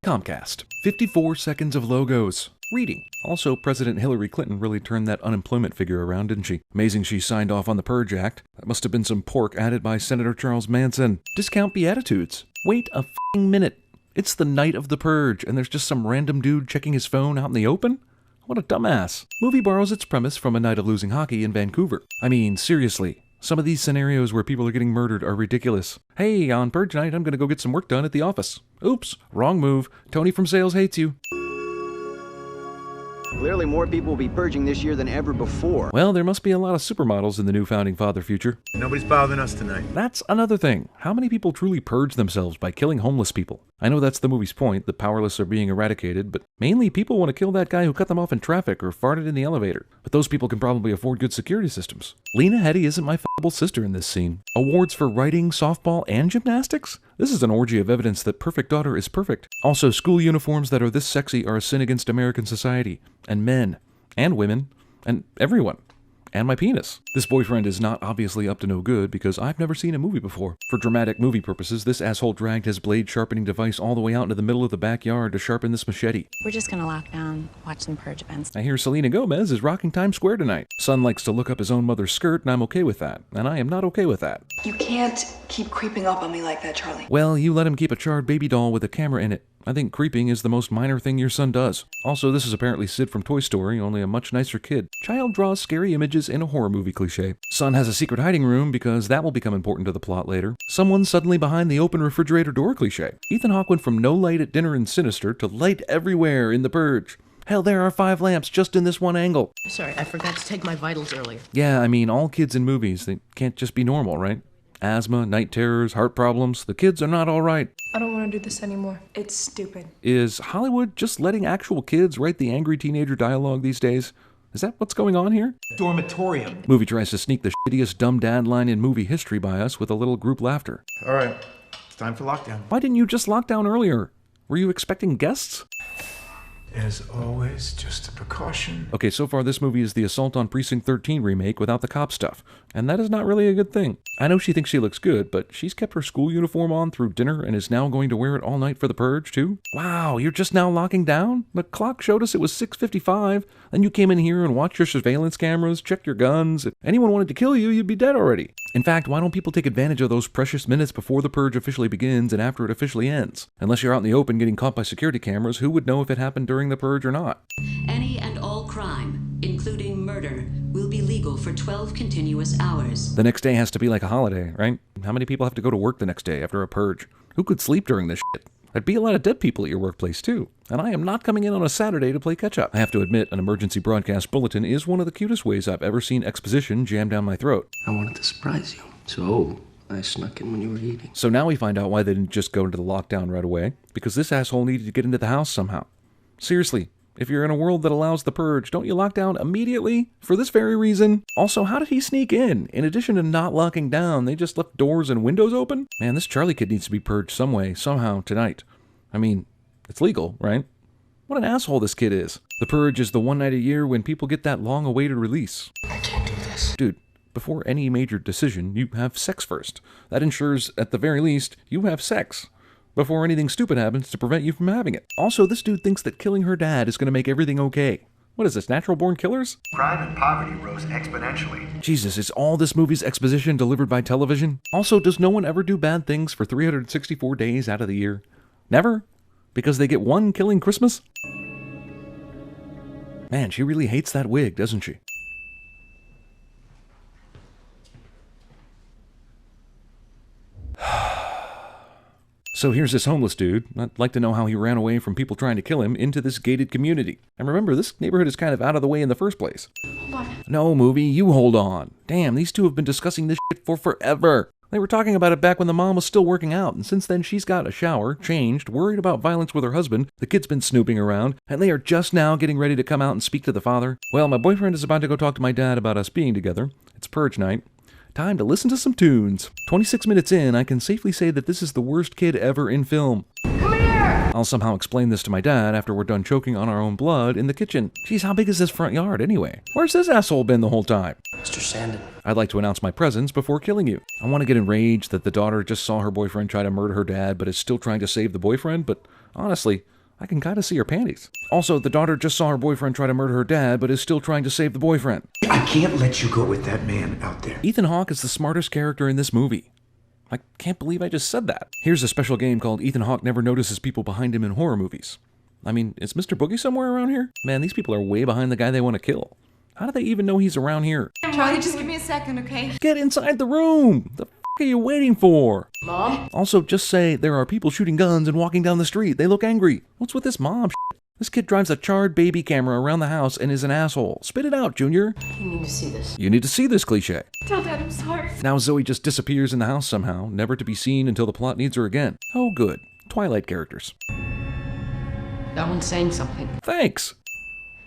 Comcast. 54 seconds of logos. Reading. Also, President Hillary Clinton really turned that unemployment figure around, didn't she? Amazing she signed off on the Purge Act. That must have been some pork added by Senator Charles Manson. Discount Beatitudes. Wait a f***ing minute. It's the night of the Purge, and there's just some random dude checking his phone out in the open? What a dumbass. Movie borrows its premise from A Night of Losing Hockey in Vancouver. I mean, seriously. Some of these scenarios where people are getting murdered are ridiculous. Hey, on Purge night, I'm gonna go get some work done at the office. Oops, wrong move. Tony from sales hates you. Clearly more people will be purging this year than ever before. Well, there must be a lot of supermodels in the new Founding Father future. Nobody's bothering us tonight. That's another thing. How many people truly purge themselves by killing homeless people? I know that's the movie's point, the powerless are being eradicated, but mainly people want to kill that guy who cut them off in traffic or farted in the elevator. But those people can probably afford good security systems. Lena Headey isn't my f***able sister in this scene. Awards for writing, softball, and gymnastics? This is an orgy of evidence that Perfect Daughter is perfect. Also, school uniforms that are this sexy are a sin against American society. And men. And women. And everyone. And my penis. This boyfriend is not obviously up to no good because I've never seen a movie before. For dramatic movie purposes, this asshole dragged his blade sharpening device all the way out into the middle of the backyard to sharpen this machete. We're just gonna lock down, watch some Purge events. I hear Selena Gomez is rocking Times Square tonight. Son likes to look up his own mother's skirt, and I'm okay with that. And I am not okay with that. You can't keep creeping up on me like that, Charlie. Well, you let him keep a charred baby doll with a camera in it. I think creeping is the most minor thing your son does. Also, this is apparently Sid from Toy Story, only a much nicer kid. Child draws scary images in a horror movie cliche. Son has a secret hiding room because that will become important to the plot later. Someone's suddenly behind the open refrigerator door cliche. Ethan Hawke went from no light at dinner in Sinister to light everywhere in The Purge. Hell, there are 5 lamps just in this one angle. Sorry, I forgot to take my vitals earlier. Yeah, I mean, all kids in movies, they can't just be normal, right? Asthma, night terrors, heart problems, the kids are not all right. I don't want to do this anymore. It's stupid. Is Hollywood just letting actual kids write the angry teenager dialogue these days? Is that what's going on here? Dormitorium. Movie tries to sneak the shittiest dumb dad line in movie history by us with a little group laughter. All right, it's time for lockdown. Why didn't you just lock down earlier? Were you expecting guests? As always, just a precaution. Okay, so far this movie is the Assault on Precinct 13 remake without the cop stuff, and that is not really a good thing. I know she thinks she looks good, but she's kept her school uniform on through dinner and is now going to wear it all night for the Purge, too? Wow, you're just now locking down? The clock showed us it was 6:55, then you came in here and watched your surveillance cameras, checked your guns. If anyone wanted to kill you, you'd be dead already. In fact, why don't people take advantage of those precious minutes before the Purge officially begins and after it officially ends? Unless you're out in the open getting caught by security cameras, who would know if it happened during the Purge or not? Any and all crime, including murder, will be legal for 12 continuous hours. The next day has to be like a holiday, right? How many people have to go to work the next day after a Purge? Who could sleep during this shit? There'd be a lot of dead people at your workplace, too. And I am not coming in on a Saturday to play catch-up. I have to admit, an emergency broadcast bulletin is one of the cutest ways I've ever seen exposition jammed down my throat. I wanted to surprise you, so I snuck in when you were eating. So now we find out why they didn't just go into the lockdown right away. Because this asshole needed to get into the house somehow. Seriously, if you're in a world that allows the Purge, don't you lock down immediately? For this very reason. Also, how did he sneak in? In addition to not locking down, they just left doors and windows open? Man, this Charlie kid needs to be purged some way, somehow, tonight. I mean, it's legal, right? What an asshole this kid is. The Purge is the one night a year when people get that long-awaited release. I can't do this. Dude, before any major decision, you have sex first. That ensures, at the very least, you have sex. Before anything stupid happens to prevent you from having it. Also, this dude thinks that killing her dad is going to make everything okay. What is this, natural-born killers? Crime and poverty rose exponentially. Jesus, is all this movie's exposition delivered by television? Also, does no one ever do bad things for 364 days out of the year? Never? Because they get one killing Christmas? Man, she really hates that wig, doesn't she? So here's this homeless dude. I'd like to know how he ran away from people trying to kill him into this gated community. And remember, this neighborhood is kind of out of the way in the first place. Hold on. No, movie, you hold on. Damn, these two have been discussing this shit for forever. They were talking about it back when the mom was still working out, and since then she's got a shower, changed, worried about violence with her husband, the kid's been snooping around, and they are just now getting ready to come out and speak to the father. Well, my boyfriend is about to go talk to my dad about us being together. It's Purge night. Time to listen to some tunes. 26 minutes in, I can safely say that this is the worst kid ever in film. Come here! I'll somehow explain this to my dad after we're done choking on our own blood in the kitchen. Geez, how big is this front yard anyway? Where's this asshole been the whole time? Mr. Sandin. I'd like to announce my presence before killing you. I want to get enraged that the daughter just saw her boyfriend try to murder her dad but is still trying to save the boyfriend, but Honestly, I can kinda see her panties. Also, the daughter just saw her boyfriend try to murder her dad, but is still trying to save the boyfriend. I can't let you go with that man out there. Ethan Hawke is the smartest character in this movie. I can't believe I just said that. Here's a special game called Ethan Hawke Never Notices People Behind Him in Horror Movies. I mean, is Mr. Boogie somewhere around here? Man, these people are way behind the guy they want to kill. How do they even know he's around here? Charlie, just give me a second, okay? Get inside the room! The f*** are you waiting for? Mom? Also, just say there are people shooting guns and walking down the street. They look angry. What's with this mom shit? This kid drives a charred baby camera around the house and is an asshole. Spit it out, Junior. You need to see this. You need to see this cliche. Tell Dad I'm sorry. Now Zoe just disappears in the house somehow, never to be seen until the plot needs her again. Oh good. Twilight characters. That one's saying something. Thanks.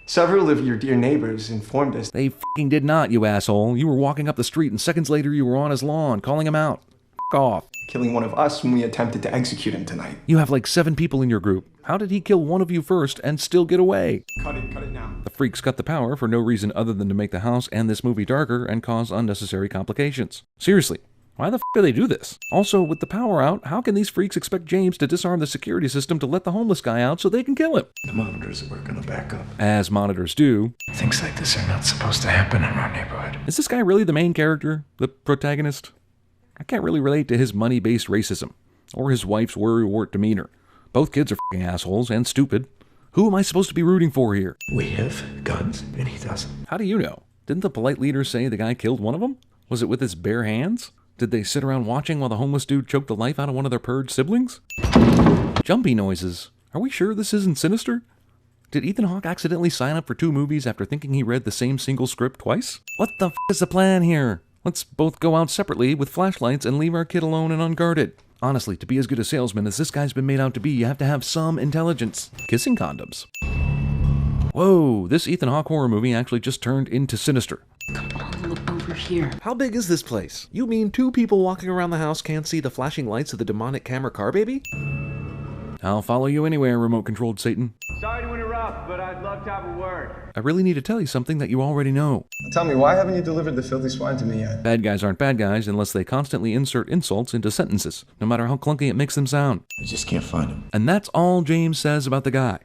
Several of your dear neighbors informed us. They f***ing did not, you asshole. You were walking up the street and seconds later you were on his lawn, calling him out. F*** off. Killing one of us when we attempted to execute him tonight. You have like 7 people in your group. How did he kill one of you first and still get away? Cut it now. The freaks cut the power for no reason other than to make the house and this movie darker and cause unnecessary complications. Seriously, why the f*** do they do this? Also, with the power out, how can these freaks expect James to disarm the security system to let the homeless guy out so they can kill him? The monitors are working the backup. As monitors do. Things like this are not supposed to happen in our neighborhood. Is this guy really the main character? The protagonist? I can't really relate to his money-based racism, or his wife's worrywart demeanor. Both kids are f***ing assholes and stupid. Who am I supposed to be rooting for here? We have guns, and he doesn't. How do you know? Didn't the polite leader say the guy killed one of them? Was it with his bare hands? Did they sit around watching while the homeless dude choked the life out of one of their Purge siblings? Jumpy noises. Are we sure this isn't sinister? Did Ethan Hawke accidentally sign up for 2 movies after thinking he read the same single script twice? What the f*** is the plan here? Let's both go out separately with flashlights and leave our kid alone and unguarded. Honestly, to be as good a salesman as this guy's been made out to be, you have to have some intelligence. Kissing condoms. Whoa, this Ethan Hawke horror movie actually just turned into sinister. Come on, look over here. How big is this place? You mean 2 people walking around the house can't see the flashing lights of the demonic camera car baby? I'll follow you anywhere, remote-controlled Satan. Sorry to interrupt, but I'd love to have a word. I really need to tell you something that you already know. Tell me, why haven't you delivered the filthy swine to me yet? Bad guys aren't bad guys unless they constantly insert insults into sentences, no matter how clunky it makes them sound. I just can't find him. And that's all James says about the guy.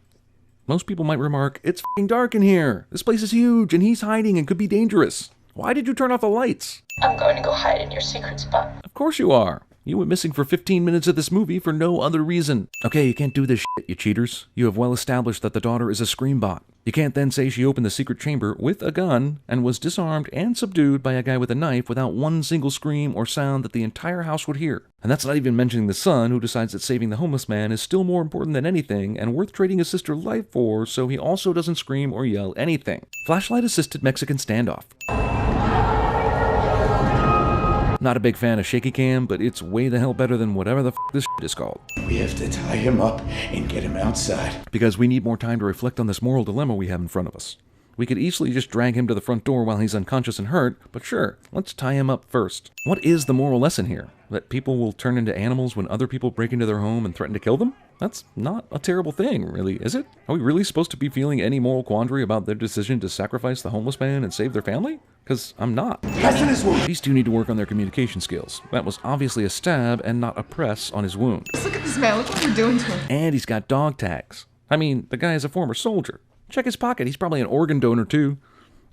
Most people might remark, it's f***ing dark in here. This place is huge and he's hiding and could be dangerous. Why did you turn off the lights? I'm going to go hide in your secret spot. Of course you are. You went missing for 15 minutes of this movie for no other reason. Okay, you can't do this shit, you cheaters. You have well established that the daughter is a scream bot. You can't then say she opened the secret chamber with a gun and was disarmed and subdued by a guy with a knife without one single scream or sound that the entire house would hear. And that's not even mentioning the son who decides that saving the homeless man is still more important than anything and worth trading his sister's life for, so he also doesn't scream or yell anything. Flashlight-assisted Mexican standoff. Not a big fan of shaky cam, but it's way the hell better than whatever the f*** this shit is called. We have to tie him up and get him outside. Because we need more time to reflect on this moral dilemma we have in front of us. We could easily just drag him to the front door while he's unconscious and hurt, but sure, let's tie him up first. What is the moral lesson here? That people will turn into animals when other people break into their home and threaten to kill them? That's not a terrible thing, really, is it? Are we really supposed to be feeling any moral quandary about their decision to sacrifice the homeless man and save their family? Because I'm not. These two need to work on their communication skills. That was obviously a stab and not a press on his wound. Just look at this man. Look what we're doing to him. And he's got dog tags. I mean, the guy is a former soldier. Check his pocket. He's probably an organ donor, too.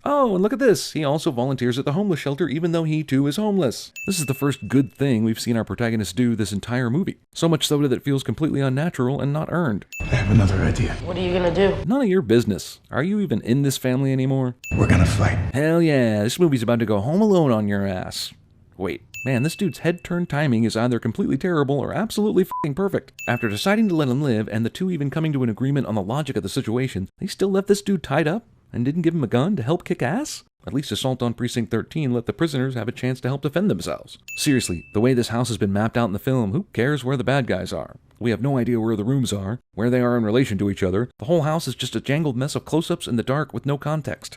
Oh, and look at this. He also volunteers at the homeless shelter even though he, too, is homeless. This is the first good thing we've seen our protagonist do this entire movie. So much so that it feels completely unnatural and not earned. I have another idea. What are you gonna do? None of your business. Are you even in this family anymore? We're gonna fight. Hell yeah, this movie's about to go home alone on your ass. Wait, man, this dude's head-turn timing is either completely terrible or absolutely f***ing perfect. After deciding to let him live, and the two even coming to an agreement on the logic of the situation, they still left this dude tied up and didn't give him a gun to help kick ass? At least Assault on Precinct 13 let the prisoners have a chance to help defend themselves. Seriously, the way this house has been mapped out in the film, who cares where the bad guys are? We have no idea where the rooms are, where they are in relation to each other. The whole house is just a jangled mess of close-ups in the dark with no context.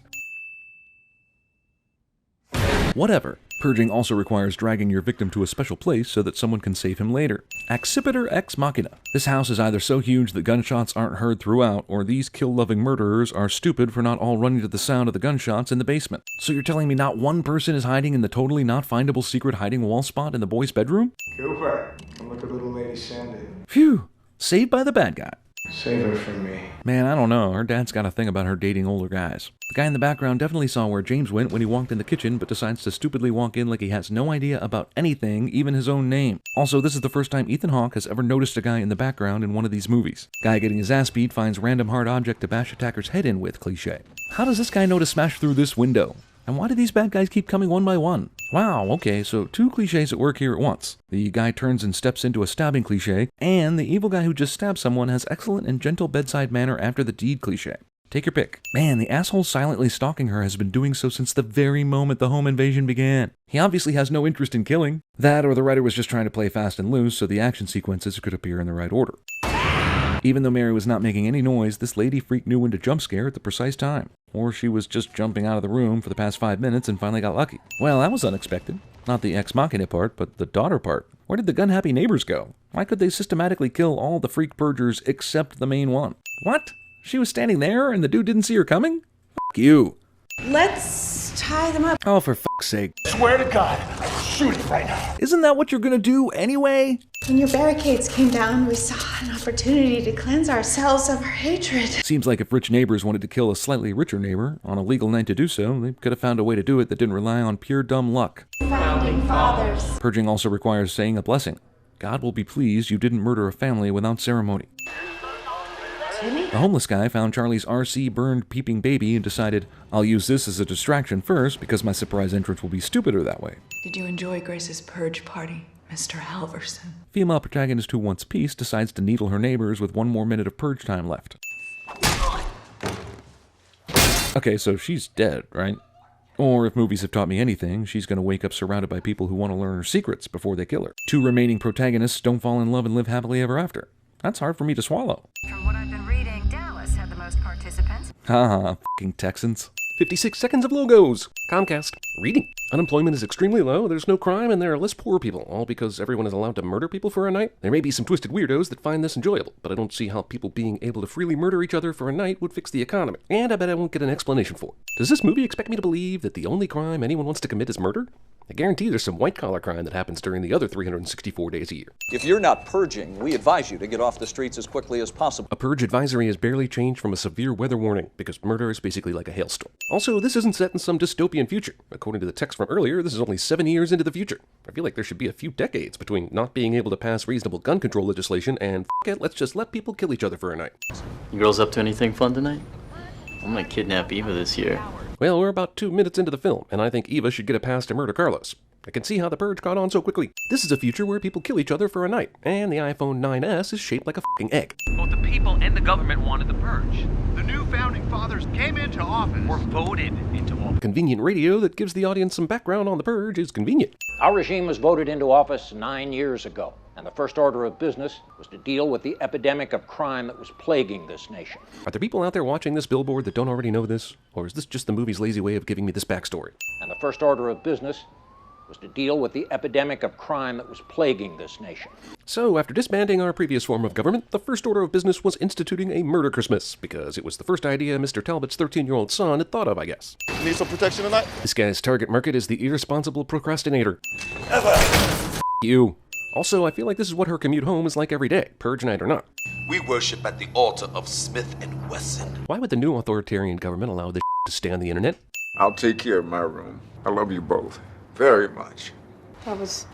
Whatever. Purging also requires dragging your victim to a special place so that someone can save him later. Accipiter ex machina. This house is either so huge that gunshots aren't heard throughout, or these kill-loving murderers are stupid for not all running to the sound of the gunshots in the basement. So you're telling me not one person is hiding in the totally not findable secret hiding wall spot in the boys' bedroom? Cooper, come look at little lady Sandy. Phew! Saved by the bad guy. Save her for me. Man, I don't know. Her dad's got a thing about her dating older guys. The guy in the background definitely saw where James went when he walked in the kitchen, but decides to stupidly walk in like he has no idea about anything, even his own name. Also, this is the first time Ethan Hawke has ever noticed a guy in the background in one of these movies. Guy getting his ass beat finds random hard object to bash attacker's head in with, cliché. How does this guy know to smash through this window? And why do these bad guys keep coming one by one? Wow, okay, so two cliches at work here at once. The guy turns and steps into a stabbing cliche, and the evil guy who just stabbed someone has excellent and gentle bedside manner after the deed cliche. Take your pick. Man, the asshole silently stalking her has been doing so since the very moment the home invasion began. He obviously has no interest in killing. That or the writer was just trying to play fast and loose so the action sequences could appear in the right order. Even though Mary was not making any noise, this lady freak knew when to jump scare at the precise time. Or she was just jumping out of the room for the past 5 minutes and finally got lucky. Well, that was unexpected. Not the ex machina part, but the daughter part. Where did the gun-happy neighbors go? Why could they systematically kill all the freak purgers except the main one? What? She was standing there and the dude didn't see her coming? F*** you. Let's tie them up. Oh, for fuck's sake. Swear to God, I will shoot it right now. Isn't that what you're gonna do anyway? When your barricades came down, we saw an opportunity to cleanse ourselves of our hatred. Seems like if rich neighbors wanted to kill a slightly richer neighbor on a legal night to do so, they could have found a way to do it that didn't rely on pure dumb luck. Founding fathers. Purging also requires saying a blessing. God will be pleased you didn't murder a family without ceremony. The homeless guy found Charlie's RC burned peeping baby and decided, I'll use this as a distraction first because my surprise entrance will be stupider that way. Did you enjoy Grace's purge party, Mr. Halverson? Female protagonist who wants peace decides to needle her neighbors with 1 more minute of purge time left. Okay, so she's dead, right? Or if movies have taught me anything, she's going to wake up surrounded by people who want to learn her secrets before they kill her. 2 remaining protagonists don't fall in love and live happily ever after. That's hard for me to swallow. From what I've been reading, Dallas had the most participants. Haha, f***ing Texans. 56 seconds of logos. Comcast. Reading. Unemployment is extremely low, there's no crime, and there are less poor people, all because everyone is allowed to murder people for a night. There may be some twisted weirdos that find this enjoyable, but I don't see how people being able to freely murder each other for a night would fix the economy. And I bet I won't get an explanation for it. Does this movie expect me to believe that the only crime anyone wants to commit is murder? I guarantee there's some white-collar crime that happens during the other 364 days a year. If you're not purging, we advise you to get off the streets as quickly as possible. A purge advisory has barely changed from a severe weather warning, because murder is basically like a hailstorm. Also, this isn't set in some dystopian future. According to the text from earlier, this is only 7 years into the future. I feel like there should be a few decades between not being able to pass reasonable gun control legislation and f*** it, let's just let people kill each other for a night. You girls up to anything fun tonight? I'm gonna kidnap Eva this year. Well, we're about 2 minutes into the film, and I think Eva should get a pass to murder Carlos. I can see how the purge caught on so quickly. This is a future where people kill each other for a night, and the iPhone 9S is shaped like a f***ing egg. Both the people and the government wanted the purge. The new founding fathers came into office. Were voted into office. Convenient radio that gives the audience some background on the purge is convenient. Our regime was voted into office 9 years ago, and the first order of business was to deal with the epidemic of crime that was plaguing this nation. Are there people out there watching this billboard that don't already know this? Or is this just the movie's lazy way of giving me this backstory? And the first order of business was to deal with the epidemic of crime that was plaguing this nation. So, after disbanding our previous form of government, the first order of business was instituting a murder Christmas, because it was the first idea Mr. Talbot's 13-year-old son had thought of, I guess. Need some protection tonight? This guy's target market is the irresponsible procrastinator. You. Also, I feel like this is what her commute home is like every day, purge night or not. We worship at the altar of Smith & Wesson. Why would the new authoritarian government allow this to stay on the internet? I'll take care of my room. I love you both. Very much. That was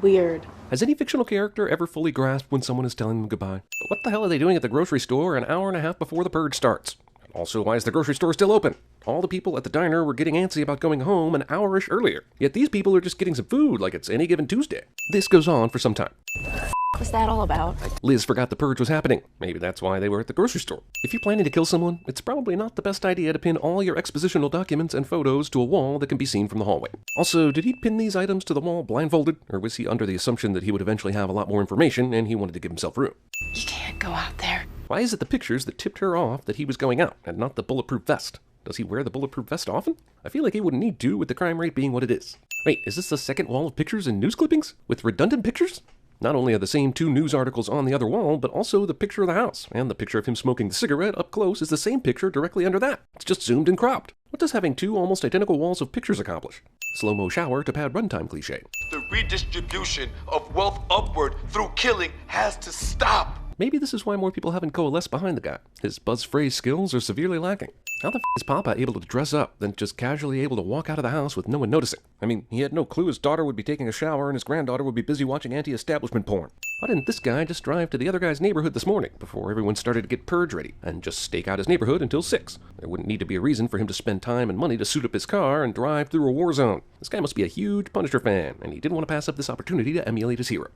weird. Has any fictional character ever fully grasped when someone is telling them goodbye? But what the hell are they doing at the grocery store an hour and a half before the purge starts? Also, why is the grocery store still open? All the people at the diner were getting antsy about going home an hour-ish earlier. Yet these people are just getting some food like it's any given Tuesday. This goes on for some time. What was that all about? Liz forgot the purge was happening. Maybe that's why they were at the grocery store. If you're planning to kill someone, it's probably not the best idea to pin all your expositional documents and photos to a wall that can be seen from the hallway. Also, did he pin these items to the wall blindfolded? Or was he under the assumption that he would eventually have a lot more information and he wanted to give himself room? You can't go out there. Why is it the pictures that tipped her off that he was going out, and not the bulletproof vest? Does he wear the bulletproof vest often? I feel like he wouldn't need to with the crime rate being what it is. Wait, is this the second wall of pictures and news clippings? With redundant pictures? Not only are the same 2 news articles on the other wall, but also the picture of the house, and the picture of him smoking the cigarette up close is the same picture directly under that. It's just zoomed and cropped. What does having 2 almost identical walls of pictures accomplish? Slow-mo shower to pad runtime cliche. The redistribution of wealth upward through killing has to stop. Maybe this is why more people haven't coalesced behind the guy. His buzz phrase skills are severely lacking. How the f is Papa able to dress up, then just casually able to walk out of the house with no one noticing? I mean, he had no clue his daughter would be taking a shower and his granddaughter would be busy watching anti-establishment porn. Why didn't this guy just drive to the other guy's neighborhood this morning, before everyone started to get purge ready, and just stake out his neighborhood until 6? There wouldn't need to be a reason for him to spend time and money to suit up his car and drive through a war zone. This guy must be a huge Punisher fan, and he didn't want to pass up this opportunity to emulate his hero.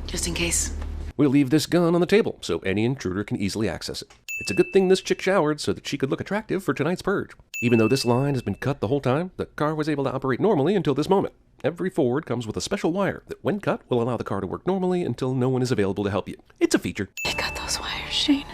Just in case. We'll leave this gun on the table, so any intruder can easily access it. It's a good thing this chick showered so that she could look attractive for tonight's purge. Even though this line has been cut the whole time, the car was able to operate normally until this moment. Every Ford comes with a special wire that, when cut, will allow the car to work normally until no one is available to help you. It's a feature. They cut those wires, Shane.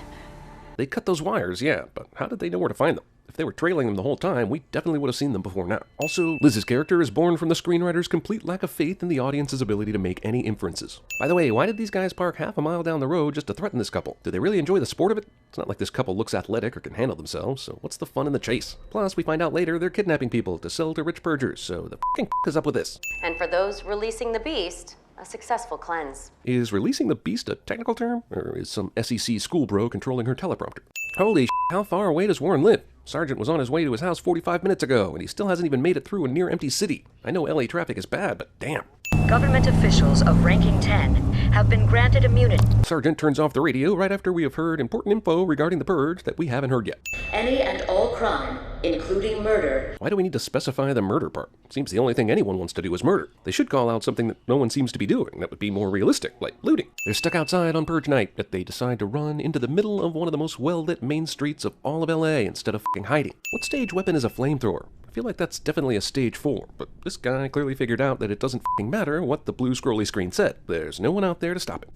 They cut those wires, yeah, but how did they know where to find them? If they were trailing them the whole time, we definitely would have seen them before now. Also, Liz's character is born from the screenwriter's complete lack of faith in the audience's ability to make any inferences. By the way, why did these guys park half a mile down the road just to threaten this couple? Do they really enjoy the sport of it? It's not like this couple looks athletic or can handle themselves, so what's the fun in the chase? Plus, we find out later they're kidnapping people to sell to rich purgers, so the f***ing is up with this. And for those releasing the beast, a successful cleanse. Is releasing the beast a technical term? Or is some SEC school bro controlling her teleprompter? Holy how far away does Warren live? Sergeant was on his way to his house 45 minutes ago, and he still hasn't even made it through a near-empty city. I know LA traffic is bad, but damn. Government officials of ranking 10 have been granted immunity. Sergeant turns off the radio right after we have heard important info regarding the purge that we haven't heard yet. Any and all crime, including murder. Why do we need to specify the murder part? Seems the only thing anyone wants to do is murder. They should call out something that no one seems to be doing that would be more realistic, like looting. They're stuck outside on purge night, but they decide to run into the middle of one of the most well-lit main streets of all of LA instead of f***ing hiding. What stage weapon is a flamethrower? I feel like that's definitely a stage 4, but this guy clearly figured out that it doesn't f***ing matter what the blue scrolly screen said. There's no one out there to stop it.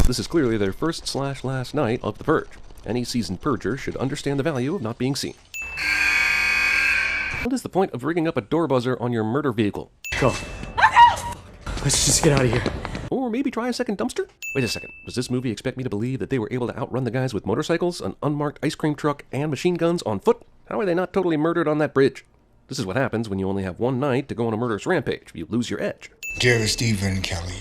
This is clearly their first/last night of the purge. Any seasoned purger should understand the value of not being seen. What is the point of rigging up a door buzzer on your murder vehicle? Go. Let's just get out of here. Or maybe try a second dumpster? Wait a second, does this movie expect me to believe that they were able to outrun the guys with motorcycles, an unmarked ice cream truck, and machine guns on foot? How are they not totally murdered on that bridge? This is what happens when you only have one night to go on a murderous rampage. You lose your edge. Dear Stephen Kelly.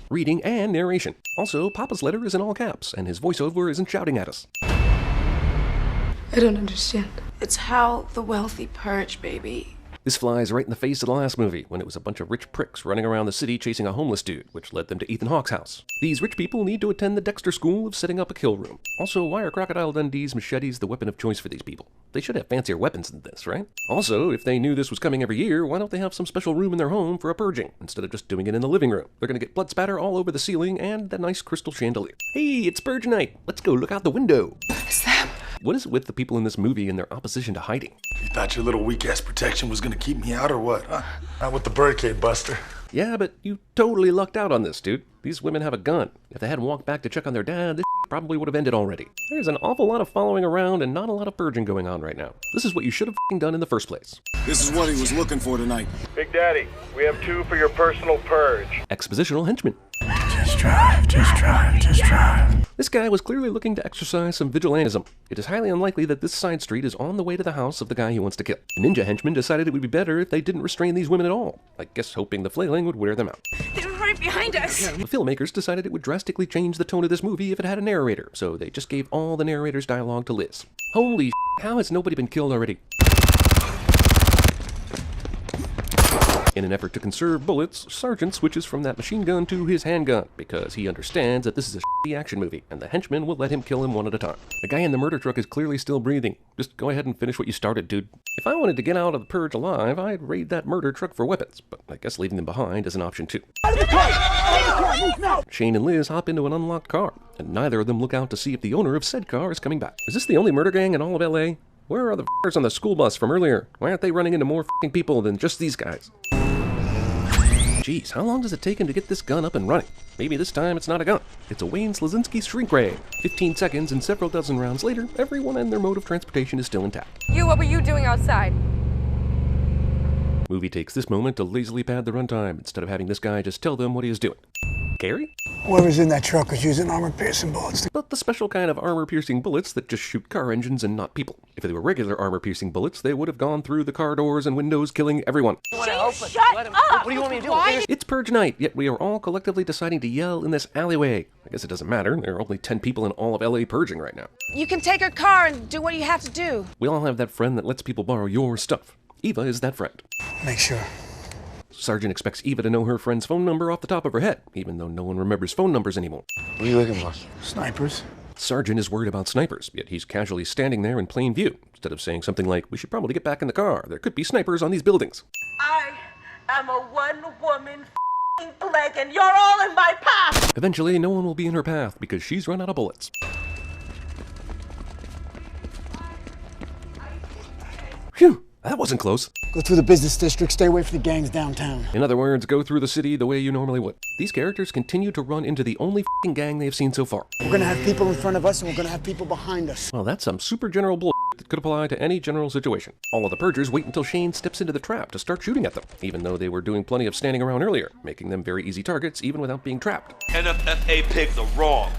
Reading and narration. Also, Papa's letter is in all caps, and his voiceover isn't shouting at us. I don't understand. It's how the wealthy purge, baby. This flies right in the face of the last movie, when it was a bunch of rich pricks running around the city chasing a homeless dude, which led them to Ethan Hawke's house. These rich people need to attend the Dexter School of setting up a kill room. Also, why are Crocodile Dundee's machetes the weapon of choice for these people? They should have fancier weapons than this, right? Also, if they knew this was coming every year, why don't they have some special room in their home for a purging, instead of just doing it in the living room? They're gonna get blood spatter all over the ceiling and that nice crystal chandelier. Hey, it's purge night! Let's go look out the window! It's them. What is it with the people in this movie and their opposition to hiding? You thought your little weak-ass protection was gonna keep me out or what, huh? Not with the birdcage, Buster. Yeah, but you totally lucked out on this, dude. These women have a gun. If they hadn't walked back to check on their dad, this probably would have ended already. There's an awful lot of following around and not a lot of purging going on right now. This is what you should have done in the first place. This is what he was looking for tonight. Big Daddy, we have 2 for your personal purge. Expositional henchmen. Just drive, just drive, just drive. This guy was clearly looking to exercise some vigilantism. It is highly unlikely that this side street is on the way to the house of the guy he wants to kill. The ninja henchmen decided it would be better if they didn't restrain these women at all. I guess hoping the flailing would wear them out. They were right behind us. The filmmakers decided it would drastically change the tone of this movie if it had a narrator, so they just gave all the narrator's dialogue to Liz. Holy how has nobody been killed already? In an effort to conserve bullets, Sergeant switches from that machine gun to his handgun, because he understands that this is a shitty action movie, and the henchmen will let him kill him one at a time. The guy in the murder truck is clearly still breathing. Just go ahead and finish what you started, dude. If I wanted to get out of the purge alive, I'd raid that murder truck for weapons, but I guess leaving them behind is an option too. Out of the car! Out of the car! Move now! Shane and Liz hop into an unlocked car, and neither of them look out to see if the owner of said car is coming back. Is this the only murder gang in all of LA? Where are the f***ers on the school bus from earlier? Why aren't they running into more f***ing people than just these guys? Jeez, how long does it take him to get this gun up and running? Maybe this time it's not a gun. It's a Wayne Slazinski shrink ray. 15 seconds and several dozen rounds later, everyone and their mode of transportation is still intact. What were you doing outside? Movie takes this moment to lazily pad the runtime instead of having this guy just tell them what he is doing. Gary? Whoever's in that truck was using armor-piercing bullets. But the special kind of armor-piercing bullets that just shoot car engines and not people. If they were regular armor-piercing bullets, they would have gone through the car doors and windows, killing everyone. Shut up! What do you want me to do? It's Purge night, yet we are all collectively deciding to yell in this alleyway. I guess it doesn't matter, there are only 10 people in all of LA purging right now. You can take her car and do what you have to do. We all have that friend that lets people borrow your stuff. Eva is that friend. Make sure. Sergeant expects Eva to know her friend's phone number off the top of her head, even though no one remembers phone numbers anymore. What are you looking for? Snipers? Sergeant is worried about snipers, yet he's casually standing there in plain view, instead of saying something like, we should probably get back in the car, there could be snipers on these buildings. I am a one-woman plague, and you're all in my path! Eventually, no one will be in her path, because she's run out of bullets. Phew! That wasn't close. Go through the business district, stay away from the gangs downtown. In other words, go through the city the way you normally would. These characters continue to run into the only f***ing gang they've seen so far. We're gonna have people in front of us and we're gonna have people behind us. Well, that's some super general bull that could apply to any general situation. All of the Purgers wait until Shane steps into the trap to start shooting at them, even though they were doing plenty of standing around earlier, making them very easy targets even without being trapped. NFFA pigs are wrong.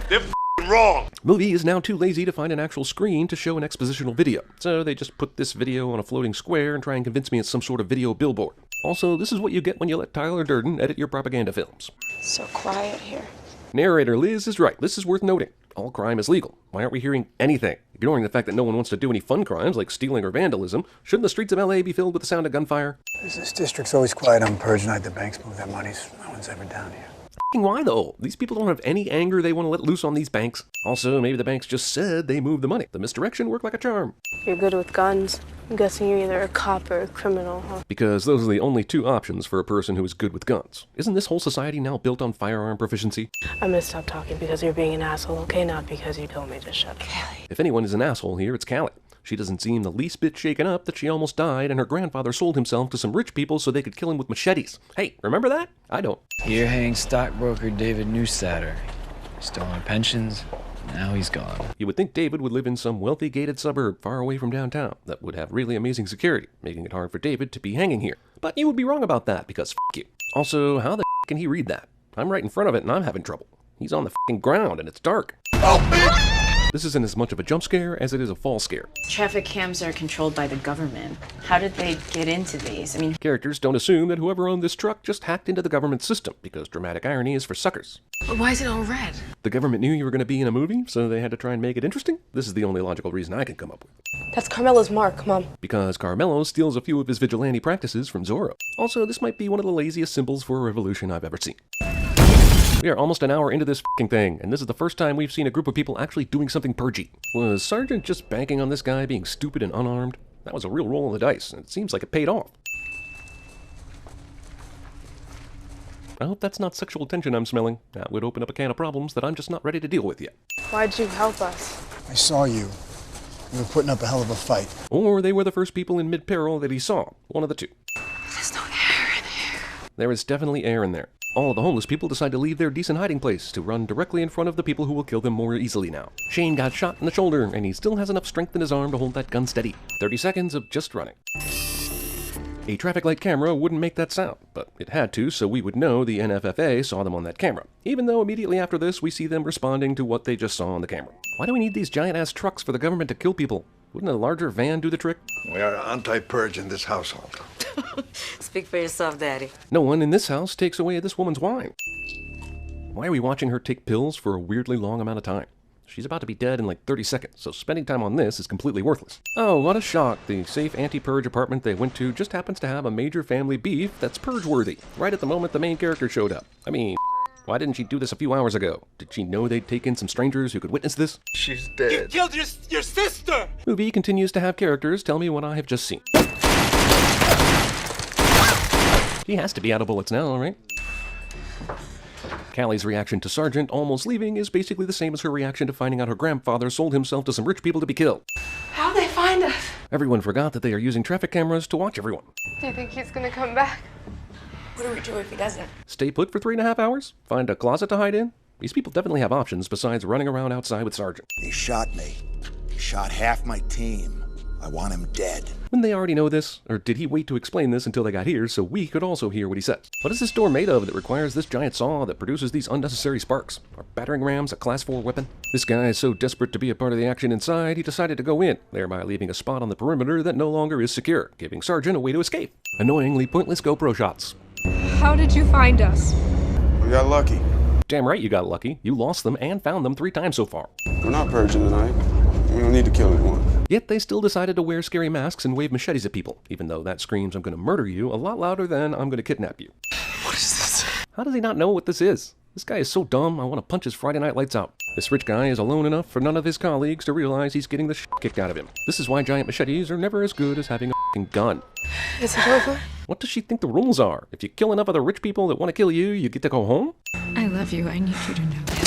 They're wrong. Movie is now too lazy to find an actual screen to show an expositional video, so they just put this video on a floating square and try and convince me it's some sort of video billboard. Also, this is what you get when you let Tyler Durden edit your propaganda films. So quiet here. Narrator Liz is right. This is worth noting. All crime is legal. Why aren't we hearing anything? Ignoring the fact that no one wants to do any fun crimes like stealing or vandalism, shouldn't the streets of LA be filled with the sound of gunfire? This district's always quiet on Purge night. The banks move their monies. No one's ever down here. Why though? These people don't have any anger they want to let loose on these banks. Also, maybe the banks just said they moved the money. The misdirection worked like a charm. You're good with guns. I'm guessing you're either a cop or a criminal, huh? Because those are the only two options for a person who is good with guns. Isn't this whole society now built on firearm proficiency? I'm gonna stop talking because you're being an asshole, okay? Not because you told me to shut up. If anyone is an asshole here, it's Callie. She doesn't seem the least bit shaken up that she almost died and her grandfather sold himself to some rich people so they could kill him with machetes. Hey, remember that? I don't. Here hangs stockbroker David Newsatter. Stolen pensions, now he's gone. You would think David would live in some wealthy gated suburb far away from downtown that would have really amazing security, making it hard for David to be hanging here. But you would be wrong about that because f*** you. Also, how the f*** can he read that? I'm right in front of it and I'm having trouble. He's on the f***ing ground and it's dark. This isn't as much of a jump scare as it is a fall scare. Traffic cams are controlled by the government. How did they get into these? I mean, characters don't assume that whoever owned this truck just hacked into the government system, because dramatic irony is for suckers. But why is it all red? The government knew you were going to be in a movie, so they had to try and make it interesting? This is the only logical reason I can come up with. That's Carmelo's mark, Mom. Because Carmelo steals a few of his vigilante practices from Zorro. Also, this might be one of the laziest symbols for a revolution I've ever seen. We are almost an hour into this f***ing thing, and this is the first time we've seen a group of people actually doing something purgy. Was Sergeant just banking on this guy being stupid and unarmed? That was a real roll of the dice, and it seems like it paid off. I hope that's not sexual tension I'm smelling. That would open up a can of problems that I'm just not ready to deal with yet. Why'd you help us? I saw you. You were putting up a hell of a fight. Or they were the first people in mid-peril that he saw. One of the two. There's no air in here. There is definitely air in there. All of the homeless people decide to leave their decent hiding place to run directly in front of the people who will kill them more easily now. Shane got shot in the shoulder, and he still has enough strength in his arm to hold that gun steady. 30 seconds of just running. A traffic light camera wouldn't make that sound, but it had to, so we would know the NFFA saw them on that camera, even though immediately after this we see them responding to what they just saw on the camera. Why do we need these giant-ass trucks for the government to kill people? Wouldn't a larger van do the trick? We are anti-purge in this household. Speak for yourself, Daddy. No one in this house takes away this woman's wine. Why are we watching her take pills for a weirdly long amount of time? She's about to be dead in like 30 seconds, so spending time on this is completely worthless. Oh, what a shock. The safe anti-purge apartment they went to just happens to have a major family beef that's purge-worthy, right at the moment the main character showed up. I mean, why didn't she do this a few hours ago? Did she know they'd take in some strangers who could witness this? She's dead. You killed your sister! Movie continues to have characters tell me what I have just seen. She has to be out of bullets now, right? Callie's reaction to Sergeant almost leaving is basically the same as her reaction to finding out her grandfather sold himself to some rich people to be killed. How'd they find us? Everyone forgot that they are using traffic cameras to watch everyone. Do you think he's gonna come back? What do we do if he doesn't? Stay put for 3.5 hours? Find a closet to hide in? These people definitely have options besides running around outside with Sergeant. He shot me. He shot half my team. I want him dead. When they already know this? Or did he wait to explain this until they got here so we could also hear what he says? What is this door made of that requires this giant saw that produces these unnecessary sparks? Are battering rams a class 4 weapon? This guy is so desperate to be a part of the action inside, he decided to go in, thereby leaving a spot on the perimeter that no longer is secure, giving Sergeant a way to escape. Annoyingly pointless GoPro shots. How did you find us? We got lucky. Damn right you got lucky. You lost them and found them 3 times so far. We're not purging tonight. We don't need to kill anyone. Yet they still decided to wear scary masks and wave machetes at people, even though that screams I'm gonna murder you a lot louder than I'm gonna kidnap you. What is this? How does he not know what this is? This guy is so dumb, I want to punch his Friday night lights out. This rich guy is alone enough for none of his colleagues to realize he's getting the shit kicked out of him. This is why giant machetes are never as good as having a f***ing gun. Is it over? What does she think the rules are? If you kill enough of the rich people that want to kill you, you get to go home? I love you. I need you to know that.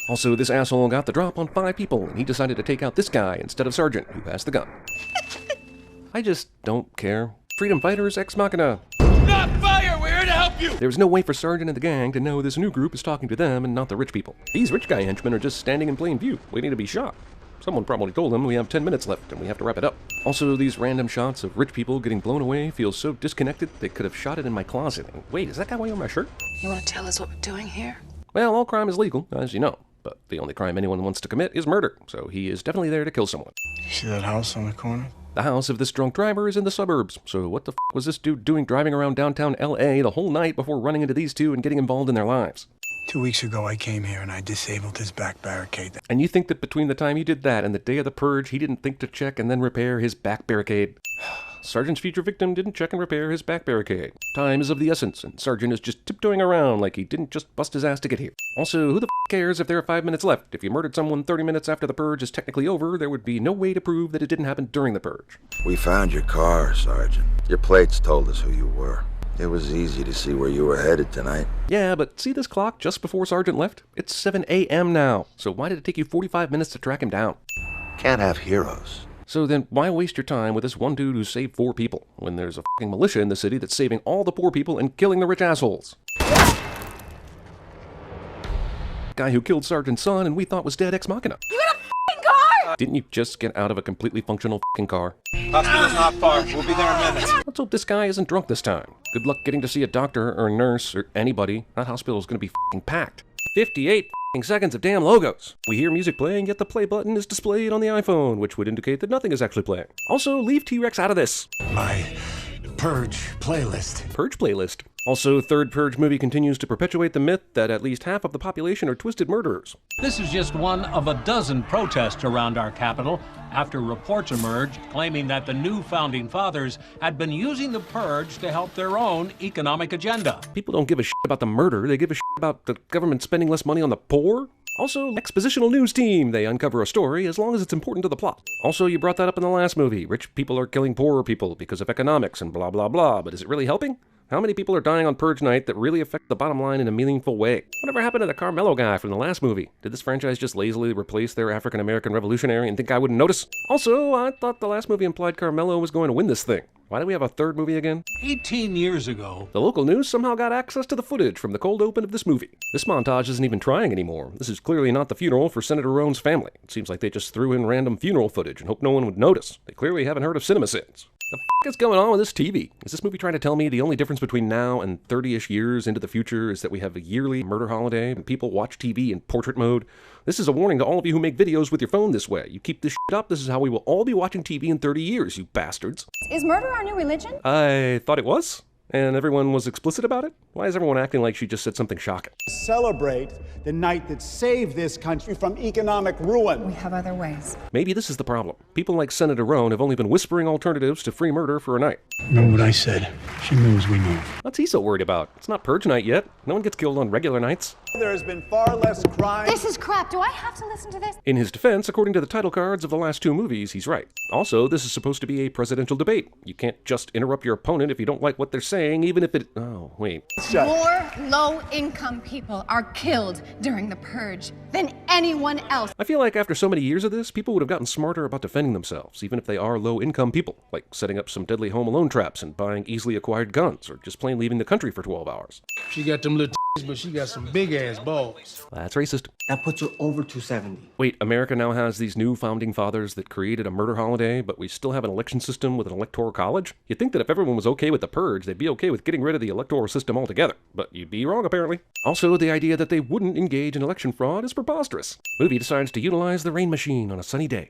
Also, this asshole got the drop on 5 people, and he decided to take out this guy instead of Sergeant, who passed the gun. I just don't care. Freedom fighters ex machina. Not fire! We're here to help you! There's no way for Sergeant and the gang to know this new group is talking to them and not the rich people. These rich guy henchmen are just standing in plain view, waiting to be shot. Someone probably told them we have 10 minutes left and we have to wrap it up. Also, these random shots of rich people getting blown away feel so disconnected they could have shot it in my closet. And wait, is that guy wearing my shirt? You want to tell us what we're doing here? Well, all crime is legal, as you know. But the only crime anyone wants to commit is murder, so he is definitely there to kill someone. See that house on the corner? The house of this drunk driver is in the suburbs, so what the f*** was this dude doing driving around downtown LA the whole night before running into these two and getting involved in their lives? 2 weeks ago I came here and I disabled his back barricade. And you think that between the time he did that and the day of the purge, he didn't think to check and then repair his back barricade? Sergeant's future victim didn't check and repair his back barricade. Time is of the essence, and Sergeant is just tiptoeing around like he didn't just bust his ass to get here. Also, who the f*** cares if there are 5 minutes left? If you murdered someone 30 minutes after the purge is technically over, there would be no way to prove that it didn't happen during the purge. We found your car, Sergeant. Your plates told us who you were. It was easy to see where you were headed tonight. Yeah, but see this clock just before Sergeant left? It's 7 a.m. now, so why did it take you 45 minutes to track him down? Can't have heroes. So then why waste your time with this one dude who saved 4 people, when there's a f***ing militia in the city that's saving all the poor people and killing the rich assholes? Guy who killed Sergeant's son and we thought was dead ex machina. You got a f***ing car! Didn't you just get out of a completely functional f***ing car? Hospital's not far. We'll be there in a minute. Let's hope this guy isn't drunk this time. Good luck getting to see a doctor or a nurse or anybody. That hospital's gonna be f***ing packed. 58 f***ing seconds of damn logos. We hear music playing, yet the play button is displayed on the iPhone, which would indicate that nothing is actually playing. Also, leave T-Rex out of this. My Purge playlist. Purge playlist. Also, third Purge movie continues to perpetuate the myth that at least half of the population are twisted murderers. This is just one of a dozen protests around our capital after reports emerged claiming that the new founding fathers had been using the purge to help their own economic agenda. People don't give a shit about the murder, they give a shit about the government spending less money on the poor. Also, expositional news team. They uncover a story as long as it's important to the plot. Also, you brought that up in the last movie. Rich people are killing poorer people because of economics and blah blah blah, but is it really helping? How many people are dying on Purge Night that really affect the bottom line in a meaningful way? Whatever happened to the Carmelo guy from the last movie? Did this franchise just lazily replace their African-American revolutionary and think I wouldn't notice? Also, I thought the last movie implied Carmelo was going to win this thing. Why do we have a third movie again? 18 years ago, the local news somehow got access to the footage from the cold open of this movie. This montage isn't even trying anymore. This is clearly not the funeral for Senator Roan's family. It seems like they just threw in random funeral footage and hoped no one would notice. They clearly haven't heard of CinemaSins. The f*** is going on with this TV? Is this movie trying to tell me the only difference between now and 30-ish years into the future is that we have a yearly murder holiday and people watch TV in portrait mode? This is a warning to all of you who make videos with your phone this way. You keep this shit up, this is how we will all be watching TV in 30 years, you bastards. Is murder our new religion? I thought it was. And everyone was explicit about it? Why is everyone acting like she just said something shocking? Celebrate the night that saved this country from economic ruin. We have other ways. Maybe this is the problem. People like Senator Roan have only been whispering alternatives to free murder for a night. Remember what I said. She moves, we move. What's he so worried about? It's not Purge Night yet. No one gets killed on regular nights. There has been far less crime. This is crap. Do I have to listen to this? In his defense, according to the title cards of the last 2 movies, he's right. Also, this is supposed to be a presidential debate. You can't just interrupt your opponent if you don't like what they're saying, even if it... Oh, wait. More low-income people are killed during the purge than anyone else. I feel like after so many years of this, people would have gotten smarter about defending themselves, even if they are low-income people, like setting up some deadly home alone traps and buying easily acquired guns, or just plain leaving the country for 12 hours. She got them little but she got some big ass balls. That's racist. That puts her over 270. Wait, America now has these new founding fathers that created a murder holiday, but we still have an election system with an electoral college? You'd think that if everyone was okay with the Purge, they'd be okay with getting rid of the electoral system altogether. But you'd be wrong, apparently. Also, the idea that they wouldn't engage in election fraud is preposterous. Movie decides to utilize the rain machine on a sunny day.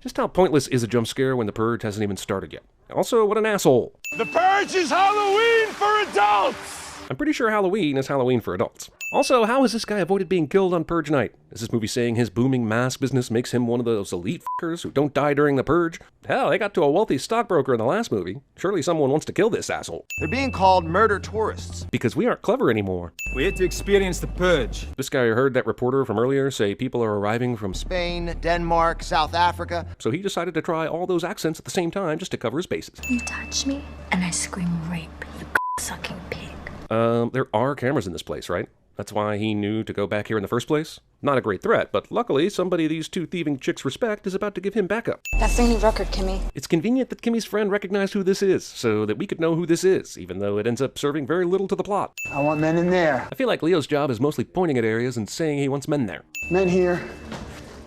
Just how pointless is a jump scare when the Purge hasn't even started yet? Also, what an asshole. The Purge is Halloween for adults! I'm pretty sure Halloween is Halloween for adults. Also, how has this guy avoided being killed on Purge night? Is this movie saying his booming mask business makes him one of those elite fuckers who don't die during the Purge? Hell, they got to a wealthy stockbroker in the last movie. Surely someone wants to kill this asshole. They're being called murder tourists. Because we aren't clever anymore. We had to experience the Purge. This guy heard that reporter from earlier say people are arriving from Spain, Denmark, South Africa. So he decided to try all those accents at the same time just to cover his bases. You touch me, and I scream rape, you sucking pig. There are cameras in this place, right? That's why he knew to go back here in the first place? Not a great threat, but luckily somebody these two thieving chicks respect is about to give him backup. That's the new record, Kimmy. It's convenient that Kimmy's friend recognized who this is, so that we could know who this is, even though it ends up serving very little to the plot. I want men in there. I feel like Leo's job is mostly pointing at areas and saying he wants men there. Men here.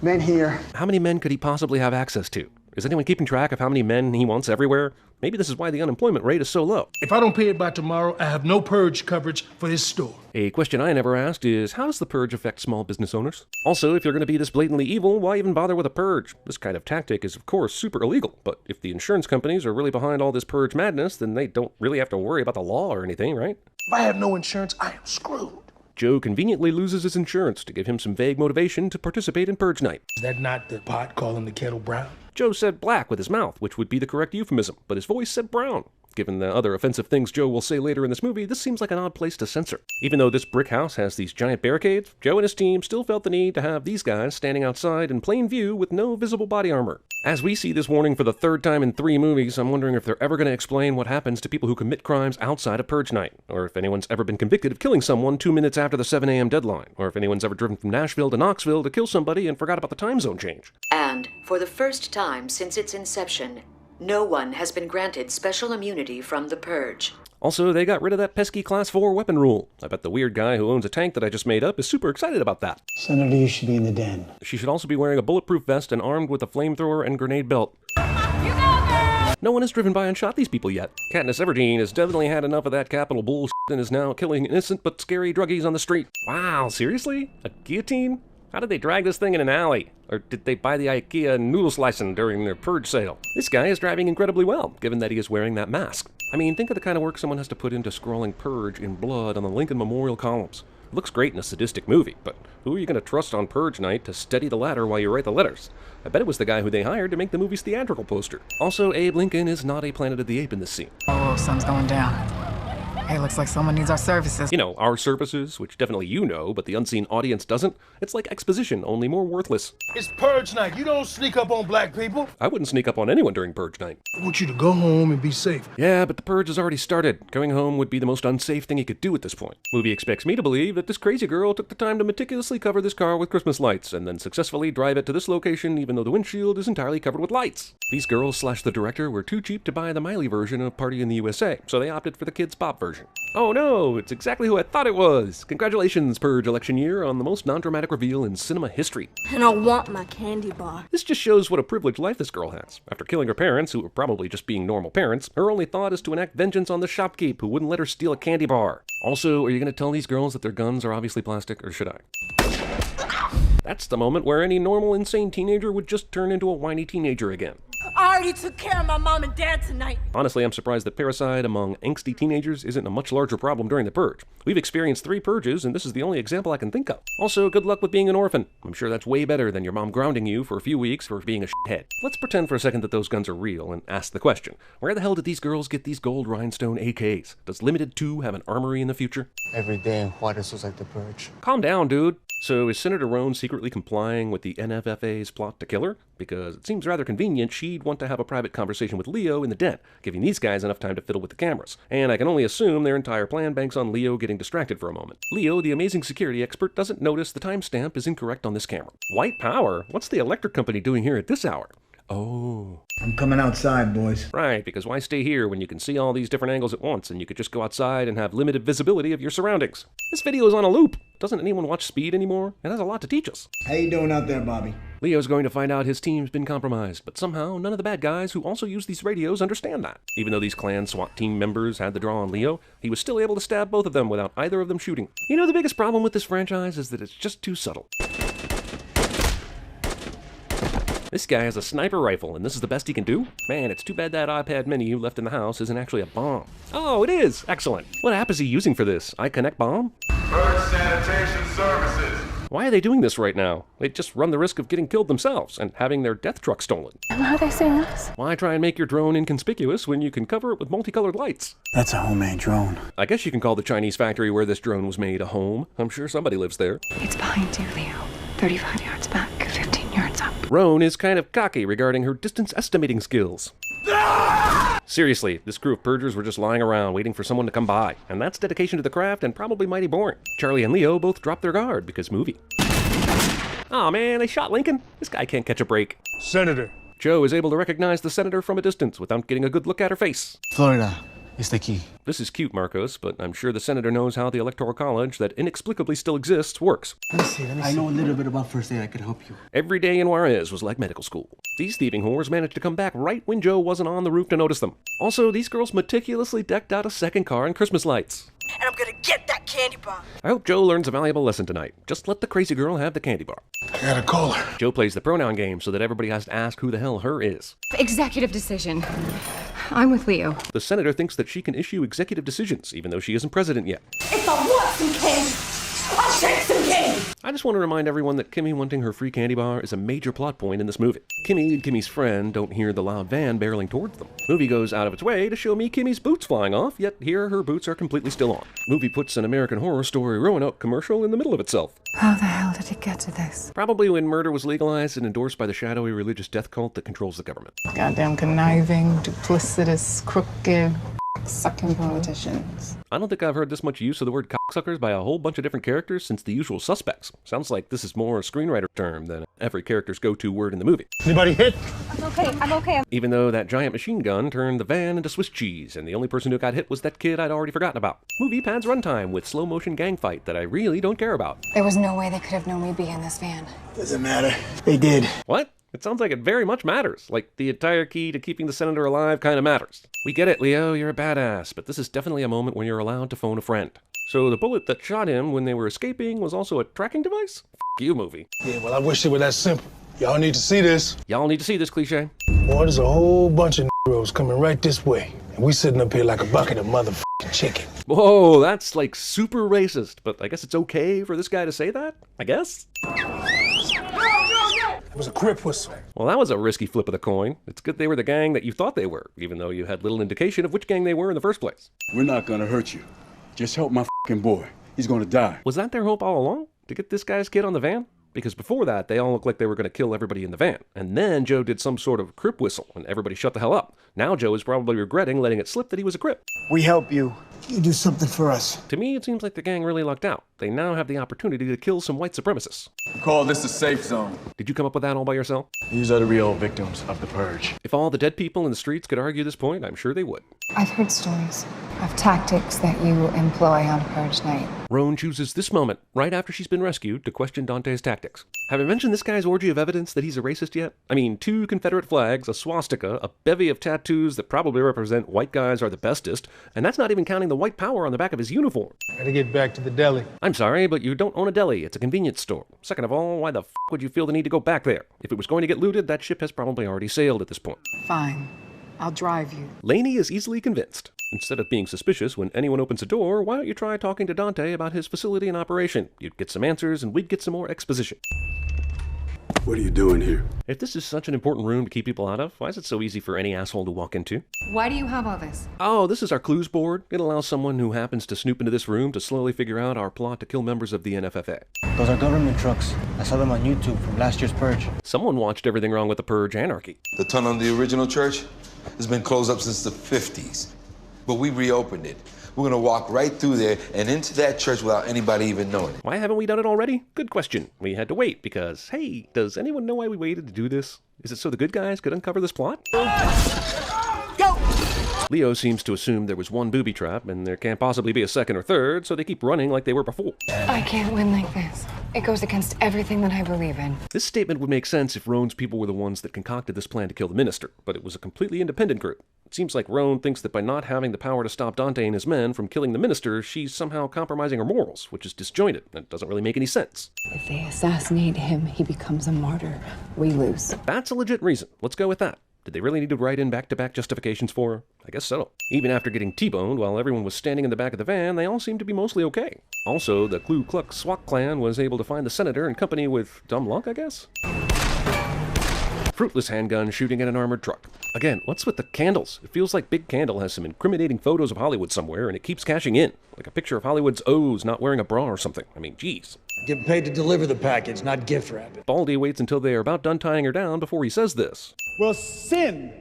Men here. How many men could he possibly have access to? Is anyone keeping track of how many men he wants everywhere? Maybe this is why the unemployment rate is so low. If I don't pay it by tomorrow, I have no Purge coverage for this store. A question I never asked is, how does the Purge affect small business owners? Also, if you're going to be this blatantly evil, why even bother with a Purge? This kind of tactic is, of course, super illegal, but if the insurance companies are really behind all this Purge madness, then they don't really have to worry about the law or anything, right? If I have no insurance, I am screwed. Joe conveniently loses his insurance to give him some vague motivation to participate in Purge night. Is that not the pot calling the kettle brown? Joe said black with his mouth, which would be the correct euphemism, but his voice said brown. Given the other offensive things Joe will say later in this movie, this seems like an odd place to censor. Even though this brick house has these giant barricades, Joe and his team still felt the need to have these guys standing outside in plain view with no visible body armor. As we see this warning for the third time in 3 movies, I'm wondering if they're ever going to explain what happens to people who commit crimes outside of Purge night, or if anyone's ever been convicted of killing someone 2 minutes after the 7 a.m. deadline, or if anyone's ever driven from Nashville to Knoxville to kill somebody and forgot about the time zone change. And, for the first time since its inception, no one has been granted special immunity from the Purge. Also, they got rid of that pesky Class 4 weapon rule. I bet the weird guy who owns a tank that I just made up is super excited about that. Senator, you should be in the den. She should also be wearing a bulletproof vest and armed with a flamethrower and grenade belt. No one has driven by and shot these people yet. Katniss Everdeen has definitely had enough of that Capitol bullshit and is now killing innocent but scary druggies on the street. Wow, seriously? A guillotine? How did they drag this thing in an alley? Or did they buy the IKEA noodle slicing during their Purge sale? This guy is driving incredibly well, given that he is wearing that mask. I mean, think of the kind of work someone has to put into scrawling Purge in blood on the Lincoln Memorial columns. It looks great in a sadistic movie, but who are you going to trust on Purge night to steady the ladder while you write the letters? I bet it was the guy who they hired to make the movie's theatrical poster. Also, Abe Lincoln is not a Planet of the Apes in this scene. Oh, something's going down. Hey, looks like someone needs our services. You know, our services, which definitely you know, but the unseen audience doesn't. It's like exposition, only more worthless. It's Purge night. You don't sneak up on black people. I wouldn't sneak up on anyone during Purge night. I want you to go home and be safe. Yeah, but the Purge has already started. Going home would be the most unsafe thing he could do at this point. Movie expects me to believe that this crazy girl took the time to meticulously cover this car with Christmas lights and then successfully drive it to this location even though the windshield is entirely covered with lights. These girls / the director were too cheap to buy the Miley version of Party in the USA, so they opted for the Kids Bop version. Oh no, it's exactly who I thought it was! Congratulations, Purge election year, on the most non-dramatic reveal in cinema history. And I want my candy bar. This just shows what a privileged life this girl has. After killing her parents, who were probably just being normal parents, her only thought is to enact vengeance on the shopkeep who wouldn't let her steal a candy bar. Also, are you going to tell these girls that their guns are obviously plastic, or should I? That's the moment where any normal, insane teenager would just turn into a whiny teenager again. I already took care of my mom and dad tonight. Honestly, I'm surprised that parricide among angsty teenagers isn't a much larger problem during the Purge. We've experienced 3 Purges, and this is the only example I can think of. Also, good luck with being an orphan. I'm sure that's way better than your mom grounding you for a few weeks for being a shithead. Let's pretend for a second that those guns are real and ask the question. Where the hell did these girls get these gold rhinestone AKs? Does Limited 2 have an armory in the future? Every day in Juarez was like the Purge. Calm down, dude. So is Senator Roan secretly complying with the NFFA's plot to kill her? Because it seems rather convenient she'd want to have a private conversation with Leo in the den, giving these guys enough time to fiddle with the cameras. And I can only assume their entire plan banks on Leo getting distracted for a moment. Leo, the amazing security expert, doesn't notice the timestamp is incorrect on this camera. White power? What's the electric company doing here at this hour? Oh. I'm coming outside, boys. Right, because why stay here when you can see all these different angles at once and you could just go outside and have limited visibility of your surroundings? This video is on a loop. Doesn't anyone watch Speed anymore? It has a lot to teach us. How you doing out there, Bobby? Leo's going to find out his team's been compromised, but somehow none of the bad guys who also use these radios understand that. Even though these clan SWAT team members had the draw on Leo, he was still able to stab both of them without either of them shooting. You know, the biggest problem with this franchise is that it's just too subtle. This guy has a sniper rifle, and this is the best he can do? Man, it's too bad that iPad mini you left in the house isn't actually a bomb. Oh, it is! Excellent. What app is he using for this? iConnect Bomb? Purge Sanitation Services. Why are they doing this right now? They'd just run the risk of getting killed themselves and having their death truck stolen. And how are they seeing us? Why try and make your drone inconspicuous when you can cover it with multicolored lights? That's a homemade drone. I guess you can call the Chinese factory where this drone was made a home. I'm sure somebody lives there. It's behind you, Leo. 35 yards back, 15 yards up. Roan is kind of cocky regarding her distance estimating skills. Seriously, this crew of purgers were just lying around waiting for someone to come by, and that's dedication to the craft and probably mighty boring. Charlie and Leo both dropped their guard because movie. Aw man, they shot Lincoln. This guy can't catch a break. Senator. Joe is able to recognize the senator from a distance without getting a good look at her face. Florida is the key. This is cute, Marcos, but I'm sure the senator knows how the Electoral College that inexplicably still exists works. Let me see. I know a little bit about first aid. I could help you. Every day in Juarez was like medical school. These thieving whores managed to come back right when Joe wasn't on the roof to notice them. Also, these girls meticulously decked out a second car in Christmas lights. And I'm gonna get that candy bar. I hope Joe learns a valuable lesson tonight. Just let the crazy girl have the candy bar. I gotta call her. Joe plays the pronoun game so that everybody has to ask who the hell her is. Executive decision. I'm with Leo. The senator thinks that she can issue executive decisions, even though she isn't president yet. If I want some candy, I'll take some candy. I just want to remind everyone that Kimmy wanting her free candy bar is a major plot point in this movie. Kimmy and Kimmy's friend don't hear the loud van barreling towards them. Movie goes out of its way to show me Kimmy's boots flying off, yet here her boots are completely still on. Movie puts an American Horror Story Roanoke commercial in the middle of itself. How the hell did it get to this? Probably when murder was legalized and endorsed by the shadowy religious death cult that controls the government. Goddamn conniving, duplicitous, crooked, sucking politicians. I don't think I've heard this much use of the word cocksuckers by a whole bunch of different characters since The Usual Suspects. Sounds like this is more a screenwriter term than every character's go-to word in the movie. Anybody hit? I'm okay. Even though that giant machine gun turned the van into Swiss cheese, and the only person who got hit was that kid I'd already forgotten about. Movie pads runtime with slow-motion gang fight that I really don't care about. There was no way they could have known we'd be in this van. Doesn't matter. They did. What? It sounds like it very much matters. Like the entire key to keeping the senator alive kind of matters. We get it, Leo, you're a badass, but this is definitely a moment when you're allowed to phone a friend. So the bullet that shot him when they were escaping was also a tracking device? F you, movie. Yeah, well, I wish it were that simple. Y'all need to see this. Y'all need to see this cliche. Boy, there's a whole bunch of Negroes coming right this way. And we sitting up here like a bucket of motherfucking chicken. Whoa, that's like super racist, but I guess it's okay for this guy to say that? I guess? It was a crip whistle. Well, that was a risky flip of the coin. It's good they were the gang that you thought they were, even though you had little indication of which gang they were in the first place. We're not gonna hurt you. Just help my fucking boy. He's gonna die. Was that their hope all along? To get this guy's kid on the van? Because before that, they all looked like they were going to kill everybody in the van. And then Joe did some sort of crip whistle, and everybody shut the hell up. Now Joe is probably regretting letting it slip that he was a crip. We help you. You do something for us. To me, it seems like the gang really lucked out. They now have the opportunity to kill some white supremacists. We call this a safe zone. Did you come up with that all by yourself? These are the real victims of the Purge. If all the dead people in the streets could argue this point, I'm sure they would. I've heard stories of tactics that you employ on Purge night. Roan chooses this moment, right after she's been rescued, to question Dante's tactics. Have I mentioned this guy's orgy of evidence that he's a racist yet? I mean, 2 Confederate flags, a swastika, a bevy of tattoos that probably represent white guys are the bestest, and that's not even counting the white power on the back of his uniform. Gotta get back to the deli. I'm sorry, but you don't own a deli. It's a convenience store. Second of all, why the f*** would you feel the need to go back there? If it was going to get looted, that ship has probably already sailed at this point. Fine. I'll drive you. Laney is easily convinced. Instead of being suspicious when anyone opens a door, why don't you try talking to Dante about his facility and operation? You'd get some answers and we'd get some more exposition. What are you doing here? If this is such an important room to keep people out of, why is it so easy for any asshole to walk into? Why do you have all this? Oh, this is our clues board. It allows someone who happens to snoop into this room to slowly figure out our plot to kill members of the NFFA. Those are government trucks. I saw them on YouTube from last year's Purge. Someone watched Everything Wrong with the Purge Anarchy. The tunnel in the original church has been closed up since the 50s. but we reopened it. We're gonna walk right through there and into that church without anybody even knowing it. Why haven't we done it already? Good question. We had to wait because, hey, does anyone know why we waited to do this? Is it so the good guys could uncover this plot? Go! Leo seems to assume there was one booby trap and there can't possibly be a second or third, so they keep running like they were before. I can't win like this. It goes against everything that I believe in. This statement would make sense if Roan's people were the ones that concocted this plan to kill the minister, but it was a completely independent group. It seems like Roan thinks that by not having the power to stop Dante and his men from killing the minister, she's somehow compromising her morals, which is disjointed and doesn't really make any sense. If they assassinate him, he becomes a martyr. We lose. That's a legit reason. Let's go with that. Did they really need to write in back-to-back justifications for her? I guess so. Even after getting T-boned while everyone was standing in the back of the van, they all seemed to be mostly okay. Also, the Ku Klux SWAT clan was able to find the senator in company with dumb luck, I guess? Fruitless handgun shooting at an armored truck. Again, what's with the candles? It feels like Big Candle has some incriminating photos of Hollywood somewhere, and it keeps cashing in. Like a picture of Hollywood's O's not wearing a bra or something. I mean, geez. Get paid to deliver the package, not gift wrap it. Baldy waits until they are about done tying her down before he says this. Will sin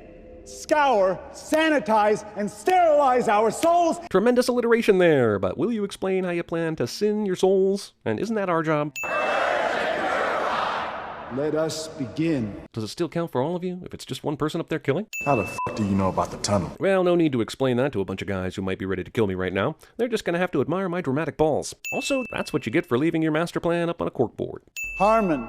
scour, sanitize, and sterilize our souls? Tremendous alliteration there, but will you explain how you plan to sin your souls? And isn't that our job? Let us begin. Does it still count for all of you, if it's just one person up there killing? How the f*** do you know about the tunnel? Well, no need to explain that to a bunch of guys who might be ready to kill me right now. They're just gonna have to admire my dramatic balls. Also, that's what you get for leaving your master plan up on a corkboard. Harmon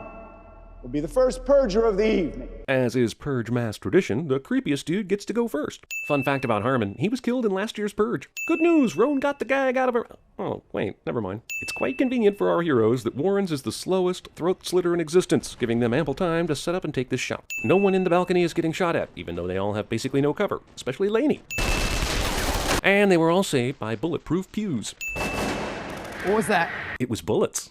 will be the first purger of the evening. As is Purge mass tradition, the creepiest dude gets to go first. Fun fact about Harmon, he was killed in last year's Purge. Good news, Roan got the gag out of her... Oh, wait, never mind. It's quite convenient for our heroes that Warren's is the slowest throat slitter in existence, giving them ample time to set up and take this shot. No one in the balcony is getting shot at, even though they all have basically no cover, especially Laney. And they were all saved by bulletproof pews. What was that? It was bullets.